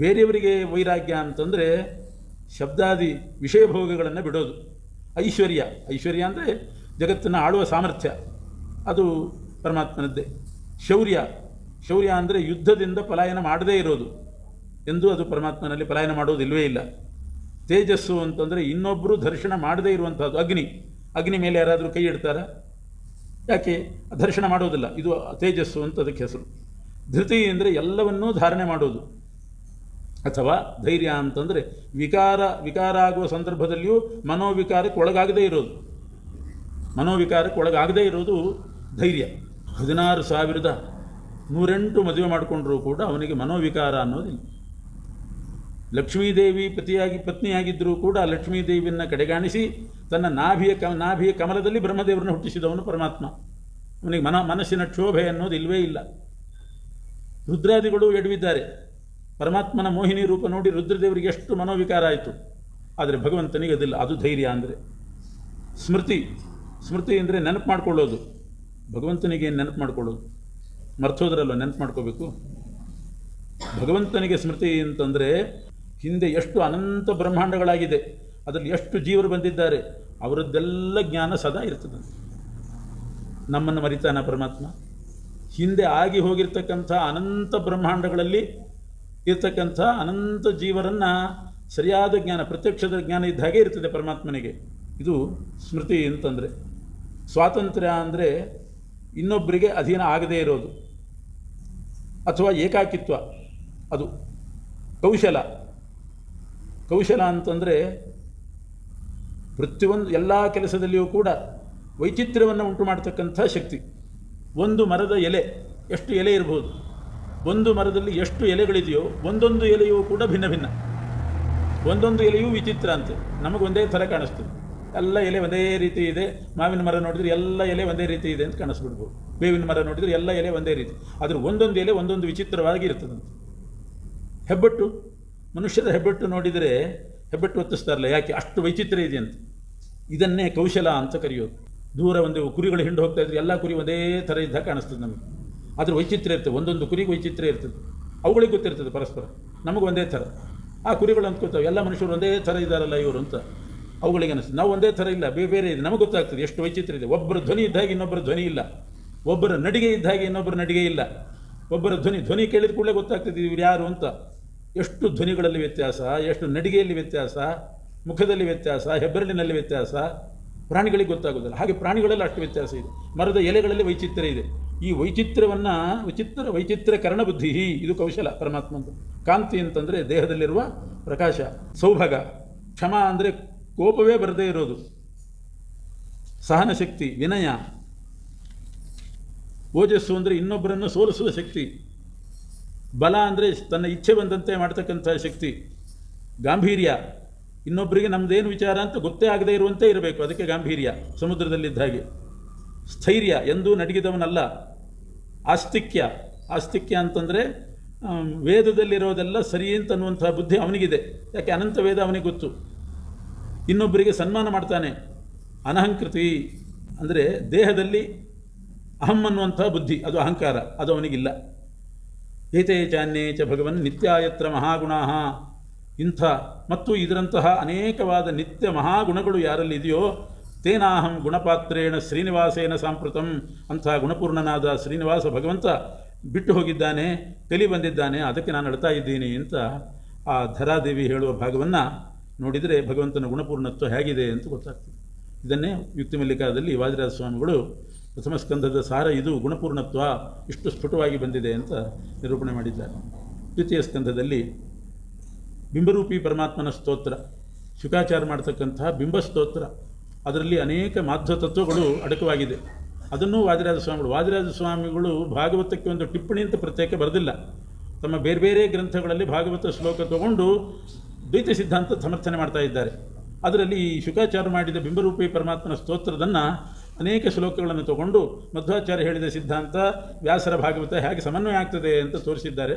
ಬೇರೆಯವರಿಗೆ ವೈರಾಗ್ಯ ಅಂತಂದರೆ ಶಬ್ದಾದಿ ವಿಷಯಭೋಗಗಳನ್ನು ಬಿಡೋದು. ಐಶ್ವರ್ಯ ಅಂದರೆ ಜಗತ್ತನ್ನು ಆಳುವ ಸಾಮರ್ಥ್ಯ, ಅದು ಪರಮಾತ್ಮನದ್ದೇ. ಶೌರ್ಯ ಅಂದರೆ ಯುದ್ಧದಿಂದ ಪಲಾಯನ ಮಾಡದೇ ಇರೋದು, ಎಂದೂ ಅದು ಪರಮಾತ್ಮನಲ್ಲಿ ಪಲಾಯನ ಮಾಡೋದು ಇಲ್ಲವೇ ಇಲ್ಲ. ತೇಜಸ್ಸು ಅಂತಂದರೆ ಇನ್ನೊಬ್ಬರು ದರ್ಶನ ಮಾಡದೇ ಇರುವಂಥದ್ದು. ಅಗ್ನಿ ಮೇಲೆ ಯಾರಾದರೂ ಕೈ ಇಡ್ತಾರ? ಯಾಕೆ? ದರ್ಶನ ಮಾಡೋದಿಲ್ಲ, ಇದು ತೇಜಸ್ಸು ಅಂತ ಅದಕ್ಕೆ ಹೆಸರು. ಧೃತಿ ಅಂದರೆ ಎಲ್ಲವನ್ನೂ ಧಾರಣೆ ಮಾಡೋದು. ಅಥವಾ ಧೈರ್ಯ ಅಂತಂದರೆ ವಿಕಾರ ಆಗುವ ಸಂದರ್ಭದಲ್ಲಿಯೂ ಮನೋವಿಕಾರಕ್ಕೆ ಒಳಗಾಗದೇ ಇರೋದು ಧೈರ್ಯ. 16,108 ಮದುವೆ ಮಾಡಿಕೊಂಡ್ರೂ ಕೂಡ ಅವನಿಗೆ ಮನೋವಿಕಾರ ಅನ್ನೋದಿಲ್ಲ. ಲಕ್ಷ್ಮೀದೇವಿ ಪತ್ನಿಯಾಗಿದ್ದರೂ ಕೂಡ ಲಕ್ಷ್ಮೀದೇವಿಯನ್ನು ಕಡೆಗಾಣಿಸಿ ತನ್ನ ನಾಭಿಯ ಕಮಲದಲ್ಲಿ ಬ್ರಹ್ಮದೇವರನ್ನು ಹುಟ್ಟಿಸಿದವನು ಪರಮಾತ್ಮ. ಅವನಿಗೆ ಮನಸ್ಸಿನ ಕ್ಷೋಭೆ ಅನ್ನೋದು ಇಲ್ಲವೇ ಇಲ್ಲ. ರುದ್ರಾದಿಗಳು ಎಡವಿದ್ದಾರೆ. ಪರಮಾತ್ಮನ ಮೋಹಿನಿ ರೂಪ ನೋಡಿ ರುದ್ರದೇವರಿಗೆ ಎಷ್ಟು ಮನೋವಿಕಾರ ಆಯಿತು. ಆದರೆ ಭಗವಂತನಿಗೆ ಅದಿಲ್ಲ. ಅದು ಧೈರ್ಯ ಅಂದರೆ. ಸ್ಮೃತಿ ಅಂದರೆ ನೆನಪು ಮಾಡ್ಕೊಳ್ಳೋದು. ಭಗವಂತನಿಗೆ ಏನು ನೆನಪು ಮಾಡ್ಕೊಳ್ಳೋದು? ಮರ್ತೋದ್ರಲ್ಲ, ನೆನಪು ಮಾಡ್ಕೋಬೇಕು. ಭಗವಂತನಿಗೆ ಸ್ಮೃತಿ ಅಂತಂದರೆ ಹಿಂದೆ ಎಷ್ಟು ಅನಂತ ಬ್ರಹ್ಮಾಂಡಗಳಾಗಿದೆ, ಅದರಲ್ಲಿ ಎಷ್ಟು ಜೀವರು ಬಂದಿದ್ದಾರೆ, ಅವರದ್ದೆಲ್ಲ ಜ್ಞಾನ ಸದಾ ಇರ್ತದೆ. ನಮ್ಮನ್ನು ಮರಿತಾನ ಪರಮಾತ್ಮ? ಹಿಂದೆ ಆಗಿ ಹೋಗಿರ್ತಕ್ಕಂಥ ಅನಂತ ಬ್ರಹ್ಮಾಂಡಗಳಲ್ಲಿ ಇರ್ತಕ್ಕಂಥ ಅನಂತ ಜೀವರನ್ನು ಸರಿಯಾದ ಜ್ಞಾನ, ಪ್ರತ್ಯಕ್ಷದ ಜ್ಞಾನ ಇದ್ದ ಹಾಗೆ ಇರ್ತದೆ ಪರಮಾತ್ಮನಿಗೆ. ಇದು ಸ್ಮೃತಿ ಅಂತಂದರೆ. ಸ್ವಾತಂತ್ರ್ಯ ಅಂದರೆ ಇನ್ನೊಬ್ಬರಿಗೆ ಅಧೀನ ಆಗದೇ ಇರೋದು, ಅಥವಾ ಏಕಾಕಿತ್ವ. ಅದು ಕೌಶಲ ಅಂತಂದರೆ ಪ್ರತಿಯೊಂದು ಎಲ್ಲ ಕೆಲಸದಲ್ಲಿಯೂ ಕೂಡ ವೈಚಿತ್ರ್ಯವನ್ನು ಉಂಟು ಮಾಡ್ತಕ್ಕಂಥ ಶಕ್ತಿ. ಒಂದು ಮರದ ಎಲೆ, ಎಷ್ಟು ಎಲೆ ಇರ್ಬೋದು, ಒಂದು ಮರದಲ್ಲಿ ಎಷ್ಟು ಎಲೆಗಳಿದೆಯೋ ಒಂದೊಂದು ಎಲೆಯೂ ಕೂಡ ಭಿನ್ನ. ಒಂದೊಂದು ಎಲೆಯೂ ವಿಚಿತ್ರ ಅಂತೆ. ನಮಗೊಂದೇ ಥರ ಕಾಣಿಸ್ತದೆ. ಎಲ್ಲ ಎಲೆ ಒಂದೇ ರೀತಿ ಇದೆ. ಮಾವಿನ ಮರ ನೋಡಿದರೆ ಎಲ್ಲ ಎಲೆ ಒಂದೇ ರೀತಿ ಇದೆ ಅಂತ ಕಾಣಿಸ್ಬಿಡ್ಬೋದು. ಬೇವಿನ ಮರ ನೋಡಿದರೆ ಎಲ್ಲ ಎಲೆ ಒಂದೇ ರೀತಿ, ಆದರೆ ಒಂದೊಂದು ಎಲೆ ಒಂದೊಂದು ವಿಚಿತ್ರವಾಗಿ ಇರ್ತದಂತೆ. ಹೆಬ್ಬೆಟ್ಟು, ಮನುಷ್ಯರ ಹೆಬ್ಬೆಟ್ಟು ನೋಡಿದರೆ ಹೆಬ್ಬೆಟ್ಟು ಒತ್ತಿಸ್ತಾರಲ್ಲ, ಯಾಕೆ? ಅಷ್ಟು ವೈಚಿತ್ರ್ಯ ಇದೆ ಅಂತ. ಇದನ್ನೇ ಕೌಶಲ ಅಂತ ಕರೆಯೋದು. ದೂರ ಒಂದು ಕುರಿಗಳು ಹಿಂಡು ಹೋಗ್ತಾ ಇದ್ರೆ ಎಲ್ಲ ಕುರಿ ಒಂದೇ ಥರ ಇದ್ದಾಗ ಕಾಣಿಸ್ತದೆ ನಮಗೆ. ಆದರೆ ವೈಚಿತ್ರ್ಯ ಇರ್ತದೆ, ಒಂದೊಂದು ಕುರಿಗೆ ವೈಚಿತ್ರ್ಯ ಇರ್ತದೆ. ಅವುಗಳಿಗೆ ಗೊತ್ತಿರ್ತದೆ ಪರಸ್ಪರ. ನಮಗೆ ಒಂದೇ ಥರ. ಆ ಕುರಿಗಳು ಅಂದ್ಕೋತಾವೆ ಎಲ್ಲ ಮನುಷ್ಯರು ಒಂದೇ ಥರ ಇದ್ದಾರಲ್ಲ ಇವರು ಅಂತ. ಅವುಗಳಿಗೆ ಅನಿಸ್ತದೆ ನಾವು ಒಂದೇ ಥರ ಇಲ್ಲ, ಬೇರೆ ಇದೆ. ನಮಗೆ ಗೊತ್ತಾಗ್ತದೆ ಎಷ್ಟು ವೈಚಿತ್ರ್ಯ ಇದೆ. ಒಬ್ಬರ ಧ್ವನಿ ಇದ್ದಾಗೆ ಇನ್ನೊಬ್ಬರ ಧ್ವನಿ ಇಲ್ಲ, ಒಬ್ಬರ ನಡಿಗೆ ಇದ್ದಾಗೆ ಇನ್ನೊಬ್ಬರ ನಡಿಗೆ ಇಲ್ಲ, ಒಬ್ಬರ ಧ್ವನಿ ಕೇಳಿದ ಕೂಡಲೇ ಗೊತ್ತಾಗ್ತದೆ ಇವ್ರು ಯಾರು ಅಂತ. ಎಷ್ಟು ಧ್ವನಿಗಳಲ್ಲಿ ವ್ಯತ್ಯಾಸ, ಎಷ್ಟು ನಡಿಗೆಯಲ್ಲಿ ವ್ಯತ್ಯಾಸ, ಮುಖದಲ್ಲಿ ವ್ಯತ್ಯಾಸ, ಹೆಬ್ಬೆರಳಿನಲ್ಲಿ ವ್ಯತ್ಯಾಸ. ಪ್ರಾಣಿಗಳಿಗೆ ಗೊತ್ತಾಗೋದಿಲ್ಲ. ಹಾಗೆ ಪ್ರಾಣಿಗಳಲ್ಲಿ ಅಷ್ಟು ವ್ಯತ್ಯಾಸ ಇದೆ. ಮರದ ಎಲೆಗಳಲ್ಲಿ ವೈಚಿತ್ರ್ಯ ಇದೆ. ಈ ವೈಚಿತ್ರ್ಯವನ್ನು ವೈಚಿತ್ರ್ಯಕರಣ ಬುದ್ಧಿ, ಇದು ಕೌಶಲ ಪರಮಾತ್ಮಂದು. ಕಾಂತಿ ಅಂತಂದರೆ ದೇಹದಲ್ಲಿರುವ ಪ್ರಕಾಶ, ಸೌಭಾಗ. ಕ್ಷಮ ಅಂದರೆ ಕೋಪವೇ ಬರದೇ ಇರೋದು, ಸಹನ ಶಕ್ತಿ, ವಿನಯ. ಓಜಸ್ಸು ಅಂದರೆ ಇನ್ನೊಬ್ಬರನ್ನು ಸೋಲಿಸುವ ಶಕ್ತಿ. ಬಲ ಅಂದರೆ ತನ್ನ ಇಚ್ಛೆ ಬಂದಂತೆ ಮಾಡ್ತಕ್ಕಂಥ ಶಕ್ತಿ. ಗಾಂಭೀರ್ಯ, ಇನ್ನೊಬ್ಬರಿಗೆ ನಮ್ಮದೇನು ವಿಚಾರ ಅಂತ ಗೊತ್ತೇ ಆಗದೇ ಇರುವಂತೆ ಇರಬೇಕು, ಅದಕ್ಕೆ ಗಾಂಭೀರ್ಯ. ಸಮುದ್ರದಲ್ಲಿದ್ದ ಹಾಗೆ. ಸ್ಥೈರ್ಯ, ಎಂದೂ ನಡಗಿದವನಲ್ಲ. ಆಸ್ತಿಕ್ಯ ಅಂತಂದರೆ ವೇದದಲ್ಲಿರೋದೆಲ್ಲ ಸರಿ ಅಂತನ್ನುವಂಥ ಬುದ್ಧಿ ಅವನಿಗಿದೆ, ಯಾಕೆ ಅನಂತ ವೇದ ಅವನಿಗೆ ಗೊತ್ತು. ಇನ್ನೊಬ್ಬರಿಗೆ ಸನ್ಮಾನ ಮಾಡ್ತಾನೆ. ಅನಹಂಕೃತಿ ಅಂದರೆ ದೇಹದಲ್ಲಿ ಅಹಂ ಅನ್ನುವಂಥ ಬುದ್ಧಿ, ಅದು ಅಹಂಕಾರ, ಅದು ಅವನಿಗಿಲ್ಲ. ಏತೇ ಚಾನ್ಯೇ ಚ ಭಗವನ್ ನಿತ್ಯಾಯತ್ರ ಮಹಾಗುಣಾಃ. ಇಂಥ ಮತ್ತು ಇದರಂತಹ ಅನೇಕವಾದ ನಿತ್ಯ ಮಹಾಗುಣಗಳು ಯಾರಲ್ಲಿ ಇದೆಯೋ ತೇನಾಹಂ ಗುಣಪಾತ್ರೇಣ ಶ್ರೀನಿವಾಸೇನ ಸಾಂಪ್ರತಂ. ಅಂಥ ಗುಣಪೂರ್ಣನಾದ ಶ್ರೀನಿವಾಸ ಭಗವಂತ ಬಿಟ್ಟು ಹೋಗಿದ್ದಾನೆ, ಕಲಿ ಬಂದಿದ್ದಾನೆ, ಅದಕ್ಕೆ ನಾನು ಅಳ್ತಾ ಇದ್ದೀನಿ ಅಂತ ಆ ಧರಾದೇವಿ ಹೇಳುವ ಭಾಗವನ್ನು ನೋಡಿದರೆ ಭಗವಂತನ ಗುಣಪೂರ್ಣತ್ವ ಹೇಗಿದೆ ಅಂತ ಗೊತ್ತಾಗ್ತದೆ. ಇದನ್ನೇ ಯುಕ್ತಿಮಲ್ಲಿಕಾದಲ್ಲಿ ವಾದಿರಾಜ ಸ್ವಾಮಿಗಳು ಪ್ರಥಮ ಸ್ಕಂಧದ ಸಾರ ಇದು, ಗುಣಪೂರ್ಣತ್ವ ಇಷ್ಟು ಸ್ಫುಟವಾಗಿ ಬಂದಿದೆ ಅಂತ ನಿರೂಪಣೆ ಮಾಡಿದ್ದಾರೆ. ದ್ವಿತೀಯ ಸ್ಕಂಧದಲ್ಲಿ ಬಿಂಬರೂಪಿ ಪರಮಾತ್ಮನ ಸ್ತೋತ್ರ, ಶುಕಾಚಾರ ಮಾಡ್ತಕ್ಕಂಥ ಬಿಂಬಸ್ತೋತ್ರ, ಅದರಲ್ಲಿ ಅನೇಕ ಮಾಧ್ವ ತತ್ವಗಳು ಅಡಕವಾಗಿದೆ. ಅದನ್ನು ವಾದಿರಾಜ ಸ್ವಾಮಿಗಳು ಭಾಗವತಕ್ಕೆ ಒಂದು ಟಿಪ್ಪಣಿ ಅಂತ ಪ್ರತ್ಯೇಕ ಬರೆದಿಲ್ಲ. ತಮ್ಮ ಬೇರೆ ಬೇರೆ ಗ್ರಂಥಗಳಲ್ಲಿ ಭಾಗವತ ಶ್ಲೋಕ ತಗೊಂಡು ದ್ವೈತ ಸಿದ್ಧಾಂತ ಸಮರ್ಥನೆ ಮಾಡ್ತಾ ಇದ್ದಾರೆ. ಅದರಲ್ಲಿ ಈ ಶುಕಾಚಾರ ಮಾಡಿದ ಬಿಂಬರೂಪಿ ಪರಮಾತ್ಮನ ಸ್ತೋತ್ರದನ್ನು ಅನೇಕ ಶ್ಲೋಕಗಳನ್ನು ತಗೊಂಡು ಮಧ್ವಾಚಾರ್ಯ ಹೇಳಿದ ಸಿದ್ಧಾಂತ ವ್ಯಾಸರ ಭಾಗವತ ಹೇಗೆ ಸಮನ್ವಯ ಆಗ್ತದೆ ಅಂತ ತೋರಿಸಿದ್ದಾರೆ.